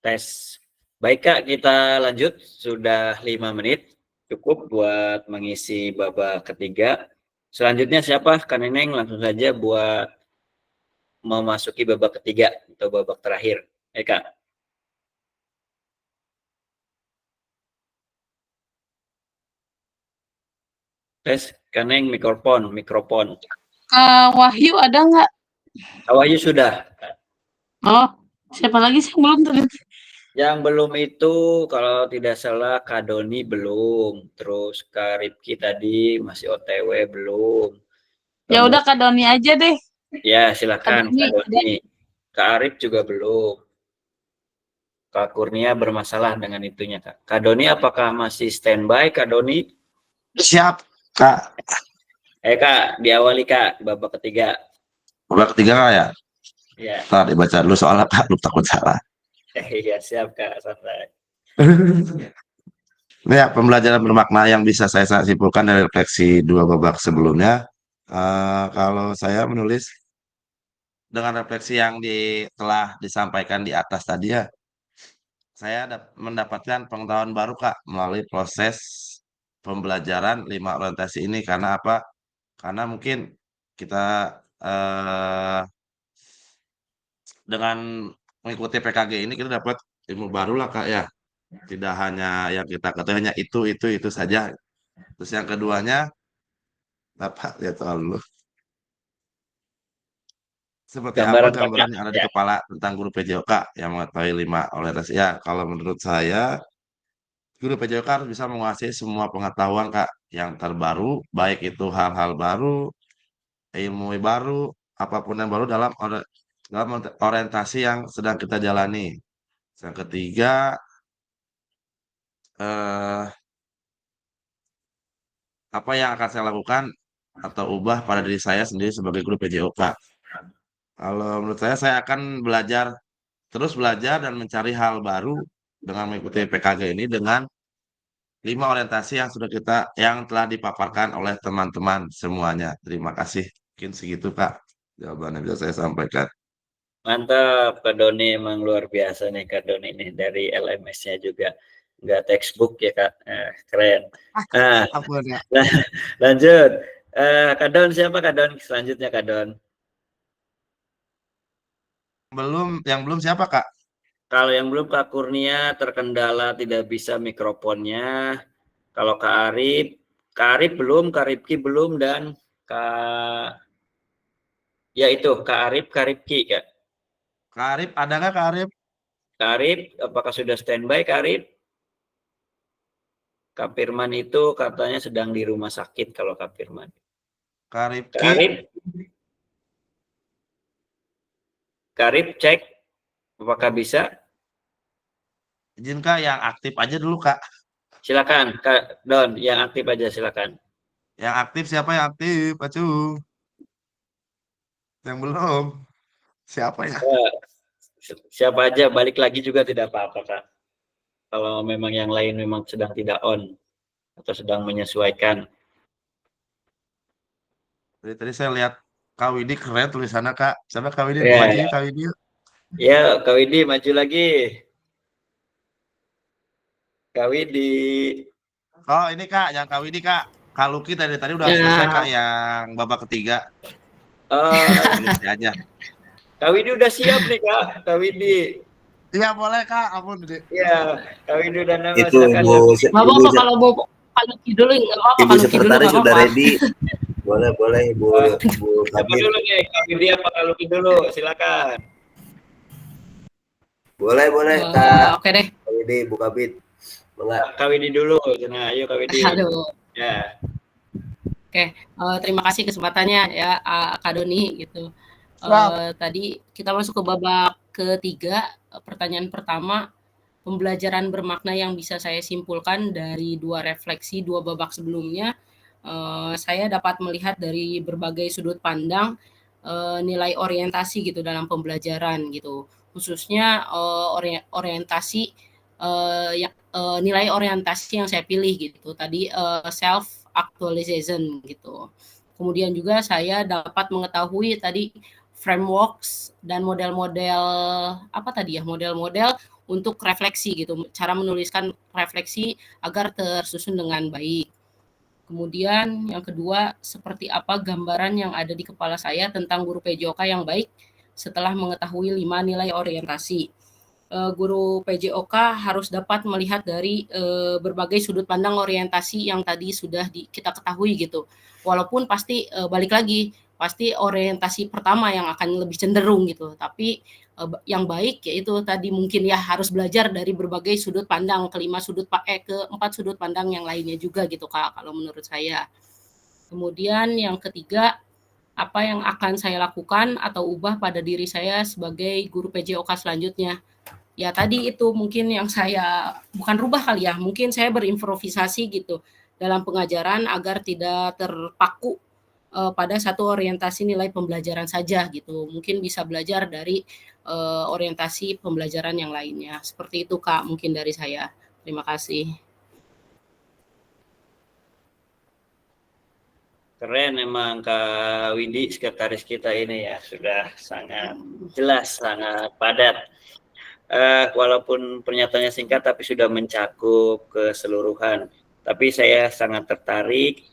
Tes. Baik Kak, kita lanjut. Sudah 5 menit. Cukup buat mengisi babak ketiga. Selanjutnya siapa? Kak Neneng langsung saja buat memasuki babak ketiga atau babak terakhir. Kak. Tes, Kak Neng, mikrofon. Wahyu ada nggak? Wahyu sudah. Oh, siapa lagi sih yang belum terlihat? Yang belum itu kalau tidak salah Kak Doni belum, terus Kak Ripki tadi masih OTW belum. Ya udah Kak Doni aja deh. Ya silakan Kak Kak Doni. Kak Arif juga belum. Kak Kurnia bermasalah dengan itunya Kak. Kak Doni apakah masih standby Kak Doni? Siap Kak. Kak, diawali Kak babak ketiga. Babak ketiga Kak ya? Ya. Ntar dibaca dulu soalnya Kak, lu takut salah. Iya siap Kak, santai. Ya, pembelajaran bermakna yang bisa saya simpulkan dari refleksi 2 babak sebelumnya. Kalau saya menulis dengan refleksi yang telah disampaikan di atas tadi ya, saya mendapatkan pengetahuan baru Kak melalui proses pembelajaran 5 orientasi ini. Karena apa? Karena mungkin kita dengan mengikuti PKG ini kita dapat ilmu baru lah Kak ya. Tidak hanya yang kita ketahui hanya itu saja. Terus yang keduanya, Bapak lihat dulu. Seperti apa gambaran yang ada di kepala tentang guru PJOK yang mengetahui 5 orientasi? Ya, kalau menurut saya, guru PJOK harus bisa menguasai semua pengetahuan Kak yang terbaru, baik itu hal-hal baru, ilmu baru, apapun yang baru dalam orientasi yang sedang kita jalani. Yang ketiga, apa yang akan saya lakukan atau ubah pada diri saya sendiri sebagai guru PJOK. Kalau menurut saya akan terus belajar dan mencari hal baru dengan mengikuti PKG ini dengan 5 orientasi yang telah dipaparkan oleh teman-teman semuanya. Terima kasih. Mungkin segitu Kak jawaban yang bisa saya sampaikan. Mantap, Kak Doni emang luar biasa nih Kak Doni nih dari LMS-nya juga. Nggak textbook ya Kak, keren. Lanjut. Kak Don, siapa Kak Don? Selanjutnya Kak Don. Yang belum siapa Kak? Kalau yang belum Kak Kurnia terkendala tidak bisa mikrofonnya. Kalau Kak Arif belum, Kak Ripki belum, dan Kak Arif, Kak Ripki Kak. Kak Arif, ada nggak Kak Arif? Kak Arif, apakah sudah standby Kak Arif? Kak Firman itu katanya sedang di rumah sakit kalau Kak Firman. Kak Ripki. Kak Arif cek apakah bisa. Izin Kak yang aktif aja dulu Kak. Silakan Kak Don, yang aktif aja silakan. Yang aktif siapa yang aktif? Acung. Yang belum. Siapa ya? Siapa aja balik lagi juga tidak apa-apa Kak. Kalau memang yang lain memang sedang tidak on atau sedang menyesuaikan. Tadi saya lihat Kak Widi keren tulisannya Kak. Siapa Kak Widi? Maju Kak Widi. Ya Kak Widi maju lagi. Kak Widi. Oh ini Kak, yang Kak Widi Kak. Kak Luki tadi udah selesai Kak yang babak ketiga. Aja. Kak Widi udah siap nih Kak. Kak Widi. Iya boleh Kak, ampun Dede. Iya, Kak Widi udah nama. Itu kalau mau Kak Luki dulu nggak apa-apa. Ibu sekretaris sudah ready. Boleh Bu Siapa dulu nih? Kak Widi apa Kak Luki dulu? Silakan. Boleh Kak. Oke deh. Kak Widi, Bu Kabit. Kak Widi dulu. Nah, ayo Kak Widi. Aduh. Ya. Oke, terima kasih kesempatannya ya Kak Doni gitu. Tadi kita masuk ke babak ketiga. Pertanyaan pertama, pembelajaran bermakna yang bisa saya simpulkan dari 2 refleksi 2 babak sebelumnya. Saya dapat melihat dari berbagai sudut pandang nilai orientasi gitu dalam pembelajaran gitu. Khususnya orientasi nilai orientasi yang saya pilih gitu. Tadi self actualization gitu. Kemudian juga saya dapat mengetahui tadi frameworks dan model-model apa tadi ya, model-model untuk refleksi gitu, cara menuliskan refleksi agar tersusun dengan baik. Kemudian yang kedua, seperti apa gambaran yang ada di kepala saya tentang guru PJOK yang baik setelah mengetahui 5 nilai orientasi. Guru PJOK harus dapat melihat dari berbagai sudut pandang orientasi yang tadi sudah kita ketahui gitu. Walaupun pasti balik lagi, pasti orientasi pertama yang akan lebih cenderung gitu. Tapi yang baik yaitu tadi mungkin ya harus belajar dari berbagai sudut pandang, keempat sudut pandang yang lainnya juga gitu Kak, kalau menurut saya. Kemudian yang ketiga, apa yang akan saya lakukan atau ubah pada diri saya sebagai guru PJOK selanjutnya. Ya tadi itu mungkin yang saya, bukan rubah kali ya, mungkin saya berimprovisasi gitu dalam pengajaran agar tidak terpaku pada satu orientasi nilai pembelajaran saja gitu. Mungkin bisa belajar dari orientasi pembelajaran yang lainnya. Seperti itu Kak, mungkin dari saya. Terima kasih. Keren emang Kak Widi, sekretaris kita ini ya, sudah sangat jelas, sangat padat. Walaupun pernyataannya singkat tapi sudah mencakup keseluruhan. Tapi saya sangat tertarik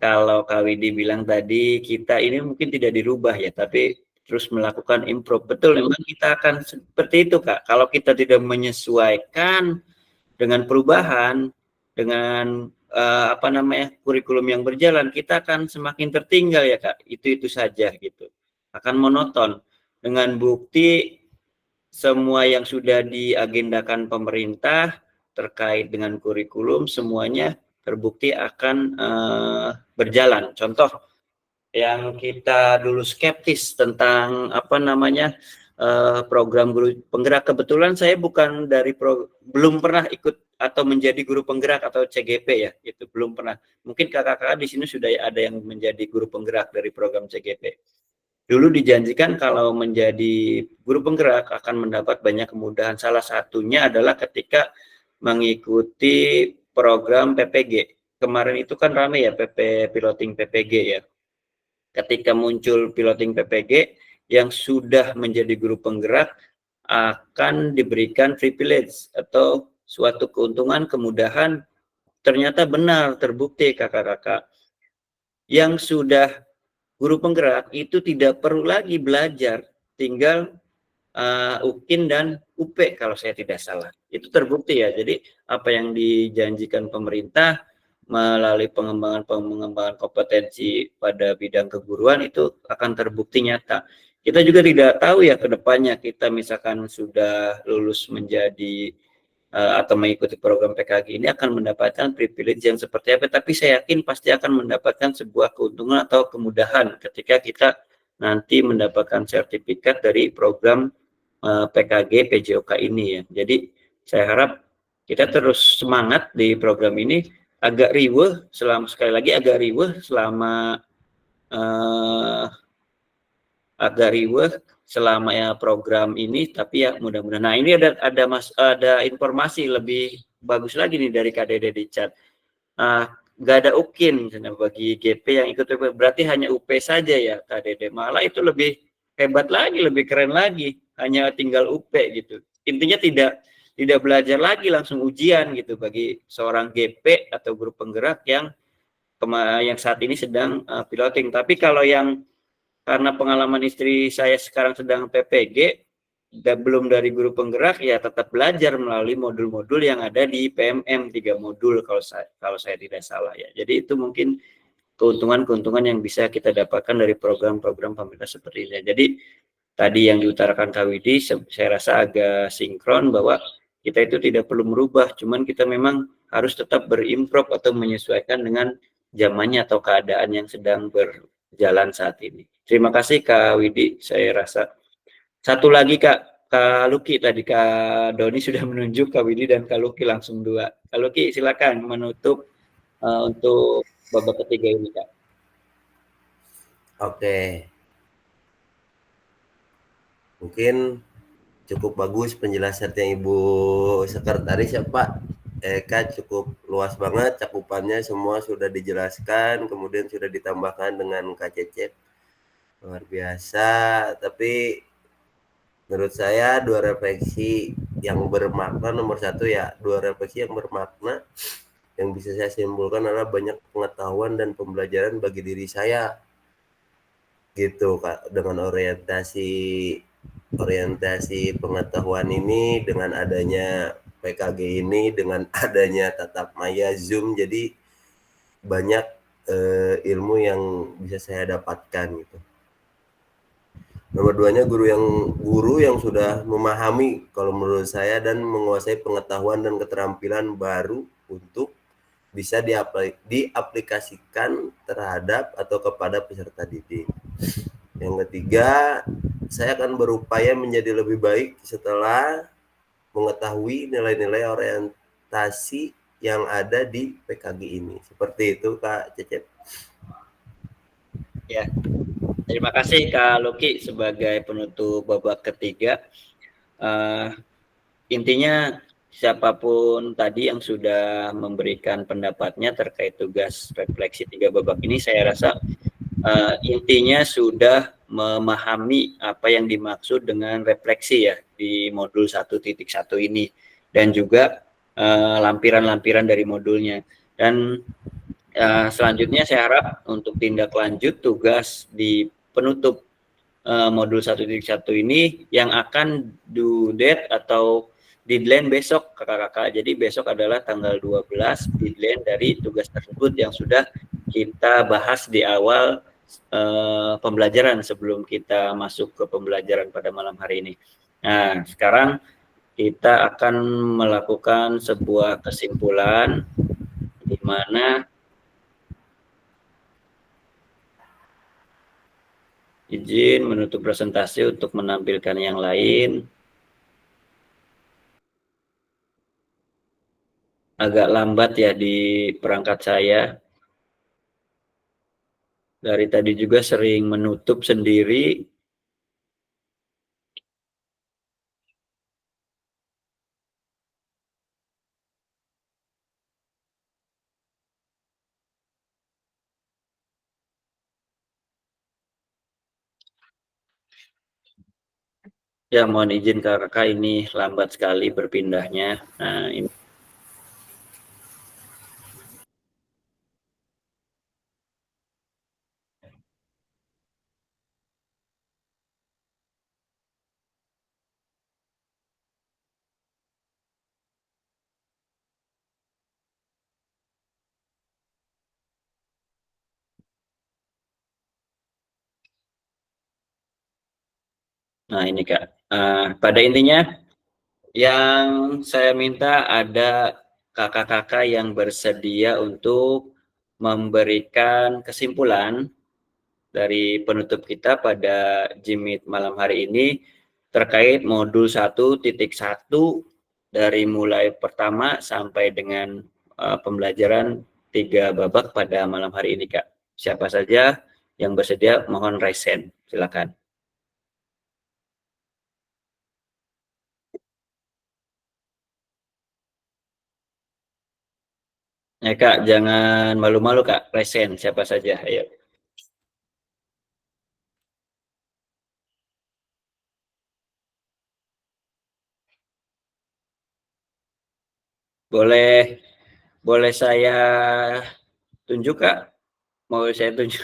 kalau Kak Widi bilang tadi, kita ini mungkin tidak dirubah ya, tapi terus melakukan improve. Betul, memang kita akan seperti itu Kak. Kalau kita tidak menyesuaikan dengan perubahan, dengan kurikulum yang berjalan, kita akan semakin tertinggal ya Kak. Itu saja gitu. Akan monoton. Dengan bukti semua yang sudah diagendakan pemerintah terkait dengan kurikulum semuanya terbukti akan berjalan. Contoh yang kita dulu skeptis tentang program guru penggerak, kebetulan saya bukan dari belum pernah ikut atau menjadi guru penggerak atau CGP ya, itu belum pernah. Mungkin kakak-kakak di sini sudah ada yang menjadi guru penggerak dari program CGP. Dulu dijanjikan kalau menjadi guru penggerak akan mendapat banyak kemudahan. Salah satunya adalah ketika mengikuti program PPG. Kemarin itu kan ramai ya piloting PPG ya. Ketika muncul piloting PPG, yang sudah menjadi guru penggerak akan diberikan privilege atau suatu keuntungan, kemudahan. Ternyata benar, terbukti kakak-kakak. Yang sudah guru penggerak itu tidak perlu lagi belajar, tinggal UKIN dan UP kalau saya tidak salah. Itu terbukti ya. Jadi apa yang dijanjikan pemerintah melalui pengembangan kompetensi pada bidang keguruan itu akan terbukti nyata. Kita juga tidak tahu ya ke depannya kita misalkan sudah lulus menjadi atau mengikuti program PKG ini akan mendapatkan privilege yang seperti apa, tapi saya yakin pasti akan mendapatkan sebuah keuntungan atau kemudahan ketika kita nanti mendapatkan sertifikat dari program PKG PJOK ini ya. Jadi saya harap kita terus semangat di program ini, agak riweh selama ya program ini, tapi ya mudah-mudahan. Nah ini ada informasi lebih bagus lagi nih dari KDD di chat. Nggak ada UKIN misalnya bagi GP yang ikut UP, berarti hanya UP saja ya KDD. Malah itu lebih hebat lagi, lebih keren lagi, hanya tinggal UP gitu. Intinya tidak belajar lagi, langsung ujian gitu bagi seorang GP atau guru penggerak yang saat ini sedang piloting. Tapi kalau yang karena pengalaman istri saya sekarang sedang PPG, belum dari guru penggerak, ya tetap belajar melalui modul-modul yang ada di PMM, 3 modul kalau saya tidak salah ya. Jadi itu mungkin keuntungan-keuntungan yang bisa kita dapatkan dari program-program pemerintah seperti ini. Jadi tadi yang diutarakan Kak Widi, saya rasa agak sinkron bahwa kita itu tidak perlu merubah, cuman kita memang harus tetap berimprove atau menyesuaikan dengan zamannya atau keadaan yang sedang berjalan saat ini. Terima kasih Kak Widi, saya rasa. Satu lagi Kak Luki, tadi Kak Doni sudah menunjuk, Kak Widi dan Kak Luki langsung 2. Kak Luki silakan menutup untuk babak ketiga ini Kak. Oke. Mungkin cukup bagus penjelasannya Ibu Sekretaris ya Pak. Kak, cukup luas banget cakupannya, semua sudah dijelaskan, kemudian sudah ditambahkan dengan Kak Cecep. luar biasa. Tapi menurut saya dua refleksi yang bermakna, nomor satu ya, dua refleksi yang bermakna yang bisa saya simpulkan adalah banyak pengetahuan dan pembelajaran bagi diri saya gitu Kak, dengan orientasi pengetahuan ini, dengan adanya PKG ini, dengan adanya tatap maya Zoom, jadi banyak ilmu yang bisa saya dapatkan gitu. Nomor duanya guru yang sudah memahami kalau menurut saya dan menguasai pengetahuan dan keterampilan baru untuk bisa diaplikasikan terhadap atau kepada peserta didik. Yang ketiga, saya akan berupaya menjadi lebih baik setelah mengetahui nilai-nilai orientasi yang ada di PKG ini. Seperti itu Kak Cecep. Ya, terima kasih Kak Luki sebagai penutup babak ketiga. Intinya siapapun tadi yang sudah memberikan pendapatnya terkait tugas refleksi 3 babak ini, saya rasa intinya sudah memahami apa yang dimaksud dengan refleksi ya di modul 1.1 ini, dan juga lampiran-lampiran dari modulnya. Dan selanjutnya saya harap untuk tindak lanjut tugas di penutup modul 1.1 ini yang akan due date atau deadline besok kakak-kakak. Jadi besok adalah tanggal 12 deadline dari tugas tersebut yang sudah kita bahas di awal pembelajaran sebelum kita masuk ke pembelajaran pada malam hari ini. Nah, sekarang kita akan melakukan sebuah kesimpulan di mana izin menutup presentasi untuk menampilkan yang lain. Agak lambat ya di perangkat saya. Dari tadi juga sering menutup sendiri. Ya, mohon izin kakak, ini lambat sekali berpindahnya. Nah, ini. Nah, ini Kak. Pada intinya yang saya minta ada kakak-kakak yang bersedia untuk memberikan kesimpulan dari penutup kita pada Jimit malam hari ini terkait modul 1.1 dari mulai pertama sampai dengan pembelajaran 3 babak pada malam hari ini Kak. Siapa saja yang bersedia mohon raise hand. Silakan. Ya Kak, jangan malu-malu Kak, raise hand siapa saja, ayo. Boleh saya tunjuk Kak? Mau saya tunjuk?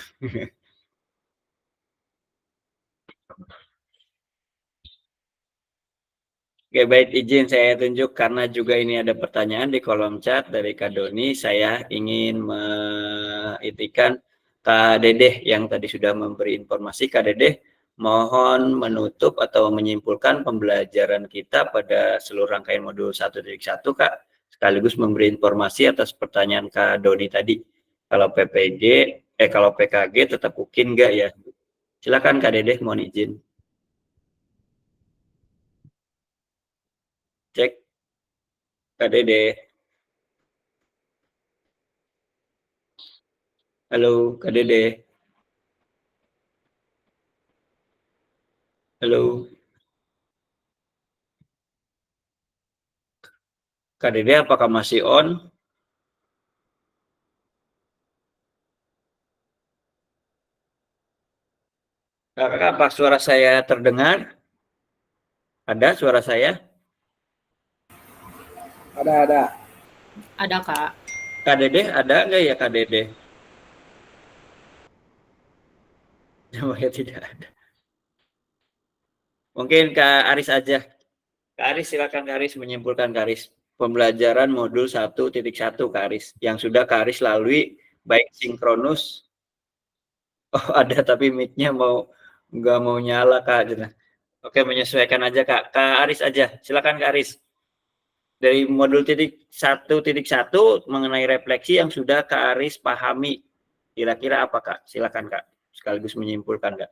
Oke, baik, izin saya tunjuk karena juga ini ada pertanyaan di kolom chat dari Kak Doni. Saya ingin mengitikan Kak Dedeh yang tadi sudah memberi informasi. Kak Dedeh, mohon menutup atau menyimpulkan pembelajaran kita pada seluruh rangkaian modul 1.1 Kak, sekaligus memberi informasi atas pertanyaan Kak Doni tadi. Kalau kalau PKG tetap UKIN enggak ya? Silakan Kak Dedeh, mohon izin. Cek. Kak Dedeh. Halo, Kak Dedeh. Halo. Kak Dede, apakah masih on? Apa suara saya terdengar? Ada suara saya? Ada. Ada, Kak. Kak Dede, ada nggak ya Kak Dede? Namanya tidak ada. Mungkin Kak Aris aja. Kak Aris, silakan Kak Aris menyimpulkan Kak Aris. Pembelajaran modul 1.1 Kak Aris. Yang sudah Kak Aris lalui, baik sinkronus. Oh ada, tapi mic-nya nggak mau nyala Kak. Oke, menyesuaikan aja Kak. Kak Aris aja, silakan Kak Aris. Dari modul 1.1 mengenai refleksi yang sudah Kak Aris pahami. Kira-kira apa Kak? Silakan Kak. Sekaligus menyimpulkan Kak.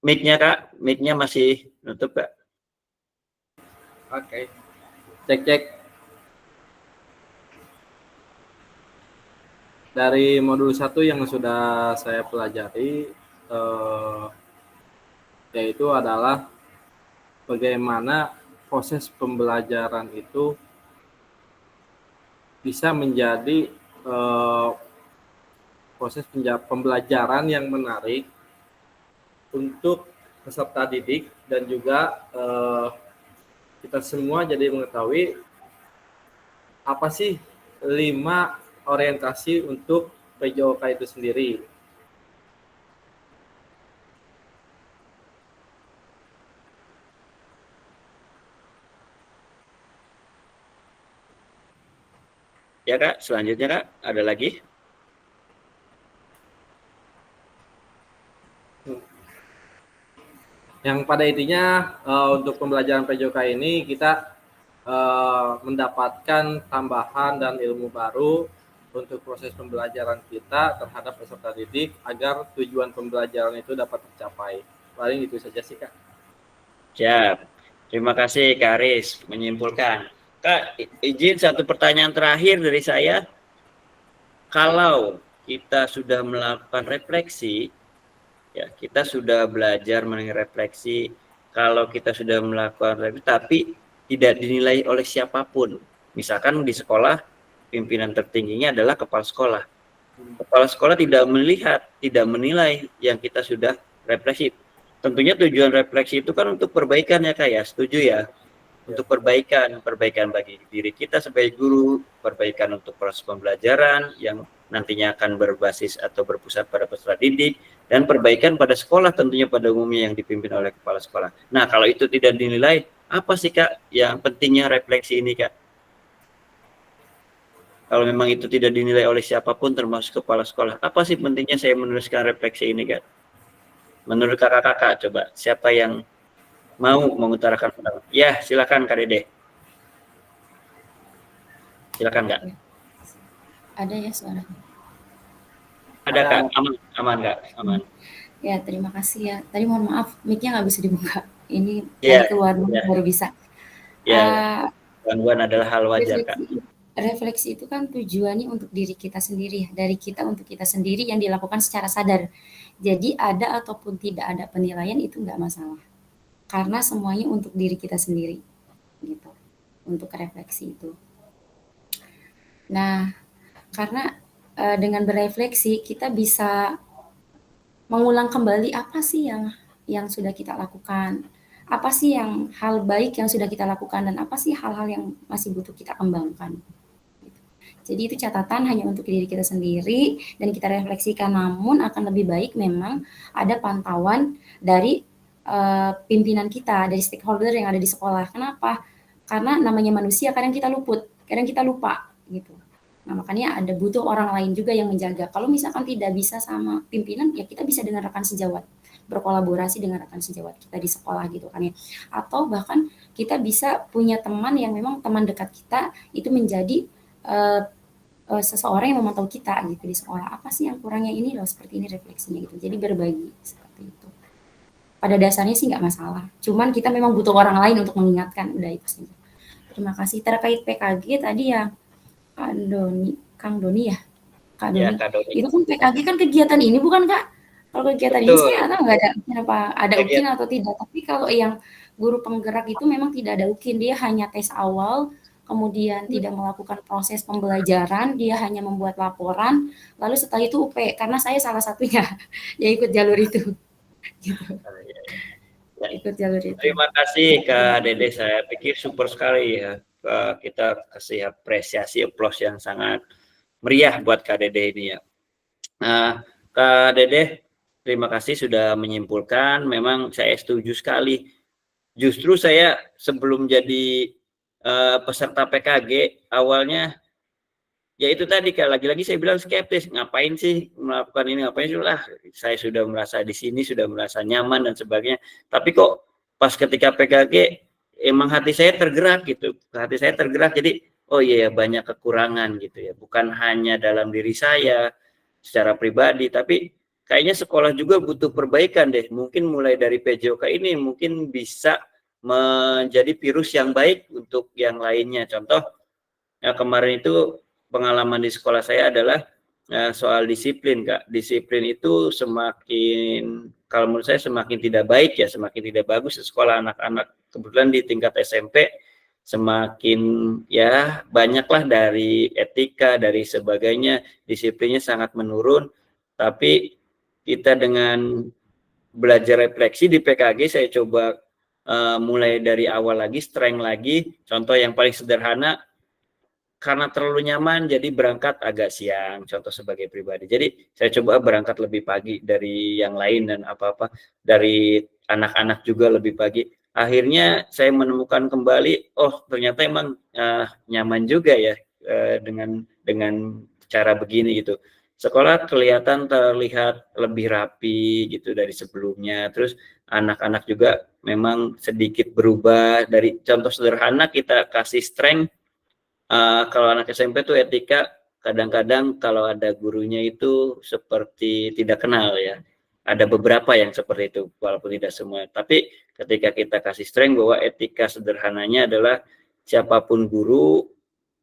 Mic-nya Kak, mic-nya masih nutup Kak. Oke. Cek. Dari modul 1 yang sudah saya pelajari yaitu adalah bagaimana proses pembelajaran itu bisa menjadi proses pembelajaran yang menarik untuk peserta didik dan juga kita semua jadi mengetahui apa sih 5 orientasi untuk PJOK itu sendiri. Ya Kak, selanjutnya Kak, ada lagi? Yang pada intinya untuk pembelajaran PJOK ini kita mendapatkan tambahan dan ilmu baru untuk proses pembelajaran kita terhadap peserta didik agar tujuan pembelajaran itu dapat tercapai. Paling itu saja sih Kak. Siap. Terima kasih Kak Aris menyimpulkan. Kak, izin satu pertanyaan terakhir dari saya. Kalau kita sudah melakukan refleksi, ya kita sudah belajar mengenai refleksi. Kalau kita sudah melakukan refleksi, tapi tidak dinilai oleh siapapun. Misalkan di sekolah, pimpinan tertingginya adalah kepala sekolah. Kepala sekolah tidak melihat, tidak menilai yang kita sudah refleksi. Tentunya tujuan refleksi itu kan untuk perbaikan ya Kak ya, setuju ya? Untuk perbaikan bagi diri kita sebagai guru, perbaikan untuk proses pembelajaran yang nantinya akan berbasis atau berpusat pada peserta didik, dan perbaikan pada sekolah tentunya pada umumnya yang dipimpin oleh kepala sekolah. Nah, kalau itu tidak dinilai, apa sih Kak yang pentingnya refleksi ini Kak? Kalau memang itu tidak dinilai oleh siapapun termasuk kepala sekolah, apa sih pentingnya saya menuliskan refleksi ini Kak? Menurut kakak-kakak, coba siapa yang mau mengutarakan pendapat? Ya, silakan Kak Dede. Silakan Kak. Ada ya suara? Ada Kak, aman Kak, aman. Ya, terima kasih ya. Tadi mohon maaf, mic-nya nggak bisa dibuka. Ini Ya, keluar ya. baru bisa. Ya, gangguan adalah hal wajar Kak. Refleksi itu kan tujuannya untuk diri kita sendiri, dari kita untuk kita sendiri yang dilakukan secara sadar. Jadi ada ataupun tidak ada penilaian itu nggak masalah. Karena semuanya untuk diri kita sendiri, gitu. Untuk refleksi itu. Nah, karena dengan berefleksi kita bisa mengulang kembali apa sih yang sudah kita lakukan, apa sih yang hal baik yang sudah kita lakukan, dan apa sih hal-hal yang masih butuh kita kembangkan. Jadi itu catatan hanya untuk diri kita sendiri dan kita refleksikan, namun akan lebih baik memang ada pantauan dari pimpinan kita, dari stakeholder yang ada di sekolah. Kenapa? Karena namanya manusia, kadang kita luput, kadang kita lupa gitu. Nah, makanya ada butuh orang lain juga yang menjaga. Kalau misalkan tidak bisa sama pimpinan, ya kita bisa dengan rekan sejawat, berkolaborasi dengan rekan sejawat kita di sekolah gitu kan ya. Atau bahkan kita bisa punya teman yang memang teman dekat kita itu menjadi seseorang yang memantau kita gitu di sekolah. Apa sih yang kurangnya ini loh, seperti ini refleksinya gitu. Jadi berbagi seperti itu. Pada dasarnya sih nggak masalah. Cuman kita memang butuh orang lain untuk mengingatkan. Udah itu saja. Terima kasih. Terkait PKG tadi ya Kang Doni ya? Kak Doni. Ya, Kak Doni. Itu kan PKG kan kegiatan ini bukan Kak? Kalau kegiatan ini saya nggak tahu nggak ada kenapa ada UKIN atau tidak. Tapi kalau yang guru penggerak itu memang tidak ada UKIN. Dia hanya tes awal kemudian tidak melakukan proses pembelajaran, dia hanya membuat laporan, lalu setelah itu UP, karena saya salah satunya yang ikut jalur itu. Gitu. Ya. Ikut jalur itu. Terima kasih Kak Dede, saya pikir super sekali ya. Kita kasih apresiasi, applause yang sangat meriah buat Kak Dede ini ya. Nah, Kak Dede, terima kasih sudah menyimpulkan. Memang saya setuju sekali. Justru saya sebelum jadi peserta PKG awalnya, ya itu tadi Kak, lagi-lagi saya bilang skeptis, ngapain sih melakukan ini, ngapain sih lah, saya sudah merasa di sini, sudah merasa nyaman dan sebagainya. Tapi kok pas ketika PKG, emang hati saya tergerak gitu, hati saya tergerak, jadi oh iya banyak kekurangan gitu ya, bukan hanya dalam diri saya secara pribadi, tapi kayaknya sekolah juga butuh perbaikan deh. Mungkin mulai dari PJOK ini mungkin bisa menjadi virus yang baik untuk yang lainnya. Contoh, ya kemarin itu pengalaman di sekolah saya adalah soal disiplin, Kak. Disiplin itu semakin, kalau menurut saya semakin tidak baik ya, semakin tidak bagus di sekolah anak-anak. Kebetulan di tingkat SMP semakin ya banyaklah dari etika, dari sebagainya, disiplinnya sangat menurun. Tapi kita dengan belajar refleksi di PKG, saya coba mulai dari awal lagi, strength lagi. Contoh yang paling sederhana, karena terlalu nyaman jadi berangkat agak siang, contoh sebagai pribadi. Jadi saya coba berangkat lebih pagi dari yang lain dan apa-apa, dari anak-anak juga lebih pagi. Akhirnya saya menemukan kembali, oh ternyata emang nyaman juga ya dengan cara begini gitu. Sekolah kelihatan terlihat lebih rapi gitu dari sebelumnya. Terus anak-anak juga memang sedikit berubah. Dari contoh sederhana kita kasih strength. Kalau anak SMP tuh etika, kadang-kadang kalau ada gurunya itu seperti tidak kenal ya. Ada beberapa yang seperti itu, walaupun tidak semua. Tapi ketika kita kasih strength bahwa etika sederhananya adalah siapapun guru,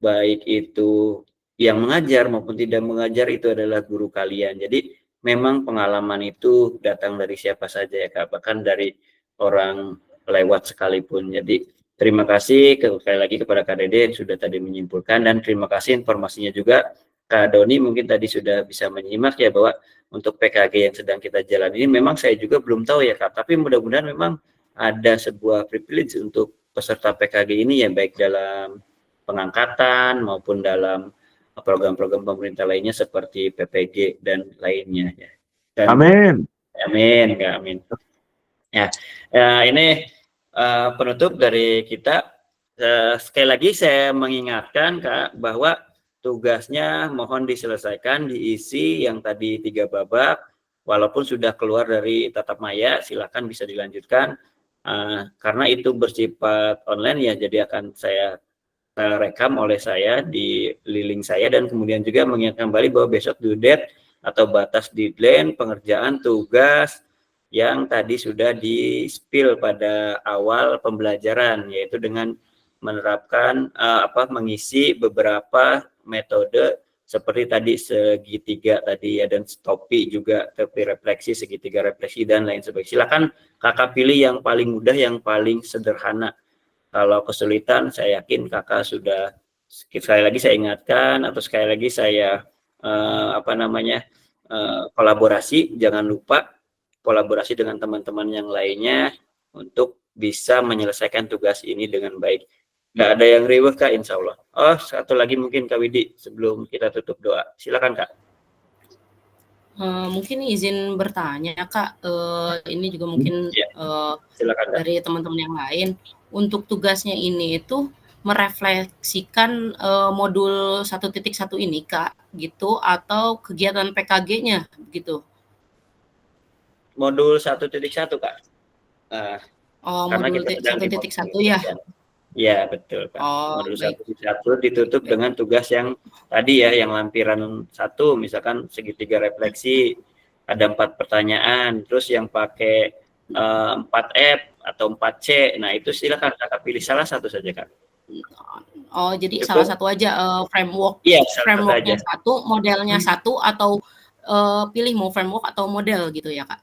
baik itu yang mengajar maupun tidak mengajar, itu adalah guru kalian. Jadi memang pengalaman itu datang dari siapa saja ya Kak, bahkan dari orang lewat sekalipun. Jadi terima kasih sekali lagi kepada Kak Dede yang sudah tadi menyimpulkan, dan terima kasih informasinya juga Kak Doni, mungkin tadi sudah bisa menyimak ya bahwa untuk PKG yang sedang kita jalani ini memang saya juga belum tahu ya Kak, tapi mudah-mudahan memang ada sebuah privilege untuk peserta PKG ini ya, baik dalam pengangkatan maupun dalam program-program pemerintah lainnya seperti PPG dan lainnya ya. Dan, amin. Amin, Kak, amin. Ya, ini penutup dari kita. Sekali lagi saya mengingatkan Kak bahwa tugasnya mohon diselesaikan, diisi yang tadi 3 babak, walaupun sudah keluar dari tatap maya silakan bisa dilanjutkan, karena itu bersifat online ya, jadi akan saya rekam oleh saya di link saya, dan kemudian juga mengingatkan kembali bahwa besok due date atau batas deadline pengerjaan tugas yang tadi sudah di-spill pada awal pembelajaran, yaitu dengan menerapkan mengisi beberapa metode seperti tadi segitiga tadi ya, dan topi juga, topi refleksi, segitiga refleksi dan lain sebagainya. Silakan Kakak pilih yang paling mudah, yang paling sederhana. Kalau kesulitan, saya yakin Kakak sudah, sekali lagi saya ingatkan atau sekali lagi saya kolaborasi, jangan lupa kolaborasi dengan teman-teman yang lainnya untuk bisa menyelesaikan tugas ini dengan baik. Nggak ada yang ribet Kak, insya Allah. Oh, satu lagi mungkin Kak Widi sebelum kita tutup doa. Silakan Kak. Mungkin izin bertanya Kak, ini juga mungkin silakan, Kak. dari teman-teman yang lain, untuk tugasnya ini itu merefleksikan modul 1.1 ini Kak, gitu, atau kegiatan PKG-nya gitu? Modul 1.1 Kak. Karena modul kita 1.1 ya? Ya betul Kak. Modul 1.1 ditutup dengan tugas yang tadi ya, yang lampiran 1, misalkan segitiga refleksi, ada 4 pertanyaan, terus yang pakai 4F atau 4C, nah itu silakan Kakak pilih salah satu saja Kak. Oh, jadi Cukup? salah satu aja framework, Iya, frameworknya satu, modelnya satu, atau pilih mau framework atau model gitu ya Kak?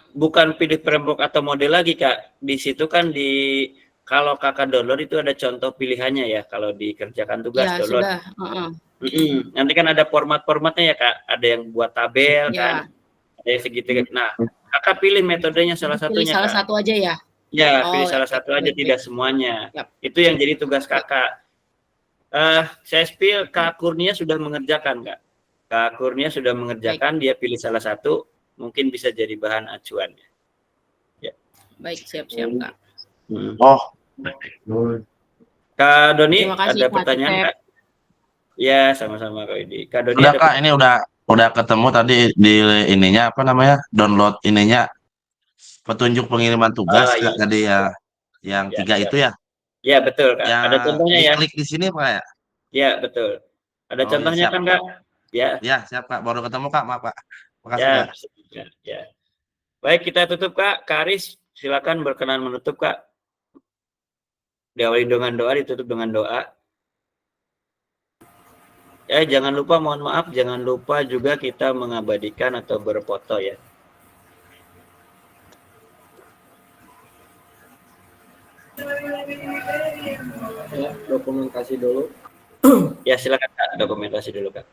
Bukan pilih framework atau model lagi Kak. Di situ kan kalau kakak download itu ada contoh pilihannya ya, kalau dikerjakan tugas Ya, download. sudah. Heeh. Nanti kan ada format-formatnya ya Kak, ada yang buat tabel Ya. kan, ada yang segitiga. Nah, kakak pilih metodenya salah Pilih satunya salah Kak. satu aja ya? Ya, Oh, pilih salah oke. satu aja, Baik, tidak baik. semuanya. Yap. Itu yang jadi tugas kakak. Saya spill, Kak Kurnia sudah mengerjakan Kak. Kak Kurnia sudah mengerjakan, dia pilih salah satu, mungkin bisa jadi bahan acuan. Ya. Baik, siap-siap Kak. Oh, Kak Doni, Terima kasih, ada Kak pertanyaan Cecep. Kak? Ya, sama-sama Kak Edi. Kak Doni udah ada Kak, ini udah ketemu tadi di ininya apa namanya? Download ininya petunjuk pengiriman tugas iya. Kak, tadi ya yang Ya, 3 ya. itu ya. Ya, betul Kak. Yang Ada contohnya ya? diklik di sini Pak ya? Ya, betul. Ada Oh ya contohnya siap. kan Kak? Ya. Ya, siap Kak. Baru ketemu Kak, maaf Pak. Makasih Ya, Kak. ya. Baik, kita tutup Kak. Kak Aris, silakan berkenan menutup Kak. Diawali dengan doa, ditutup dengan doa. Ya, jangan lupa, mohon maaf, jangan lupa juga kita mengabadikan atau berfoto ya. Ya, dokumentasi dulu. Ya, silakan Kak, dokumentasi dulu Kak.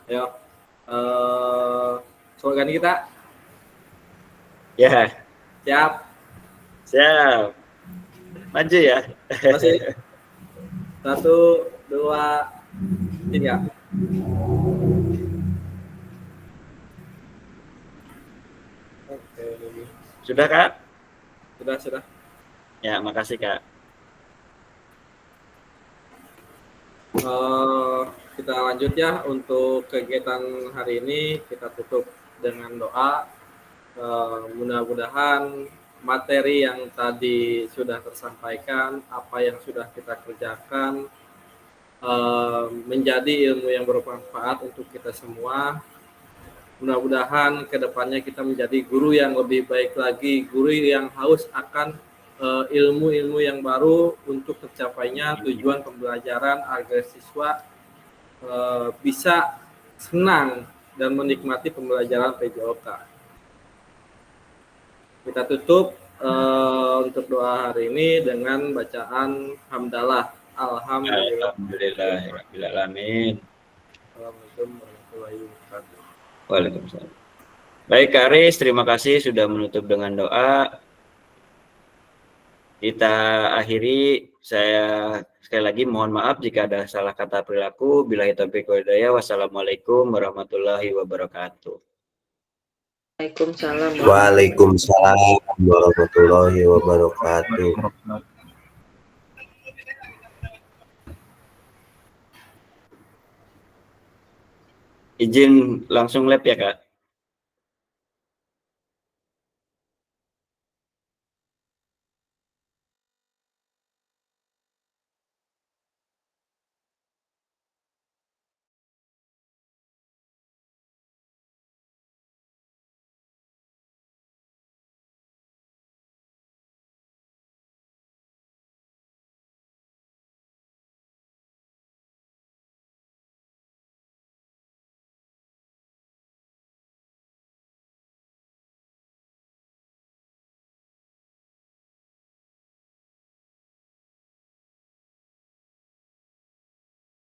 Ya, slogan kita. Ya. Siap. Siap. Maju ya. Masih. 1, 2, 3. Oke. Sudah Kak? Sudah. Ya, makasih Kak. Kita lanjut ya untuk kegiatan hari ini, kita tutup dengan doa. Mudah-mudahan materi yang tadi sudah tersampaikan, apa yang sudah kita kerjakan, menjadi ilmu yang bermanfaat untuk kita semua. Mudah-mudahan kedepannya kita menjadi guru yang lebih baik lagi, guru yang haus akan ilmu-ilmu yang baru untuk tercapainya tujuan pembelajaran agar siswa bisa senang dan menikmati pembelajaran PJOK. Kita tutup untuk doa hari ini dengan bacaan hamdalah. Alhamdulillahirrahmanirrahim. Assalamualaikum warahmatullahi wabarakatuh. Waalaikumsalam. Baik Kak Aris, terima kasih sudah menutup dengan doa. Kita akhiri, saya sekali lagi mohon maaf jika ada salah kata perilaku. Billahi taufiq wal hidayah. Wassalamualaikum warahmatullahi wabarakatuh. Waalaikumsalam warahmatullahi wabarakatuh. Izin langsung lab ya Kak.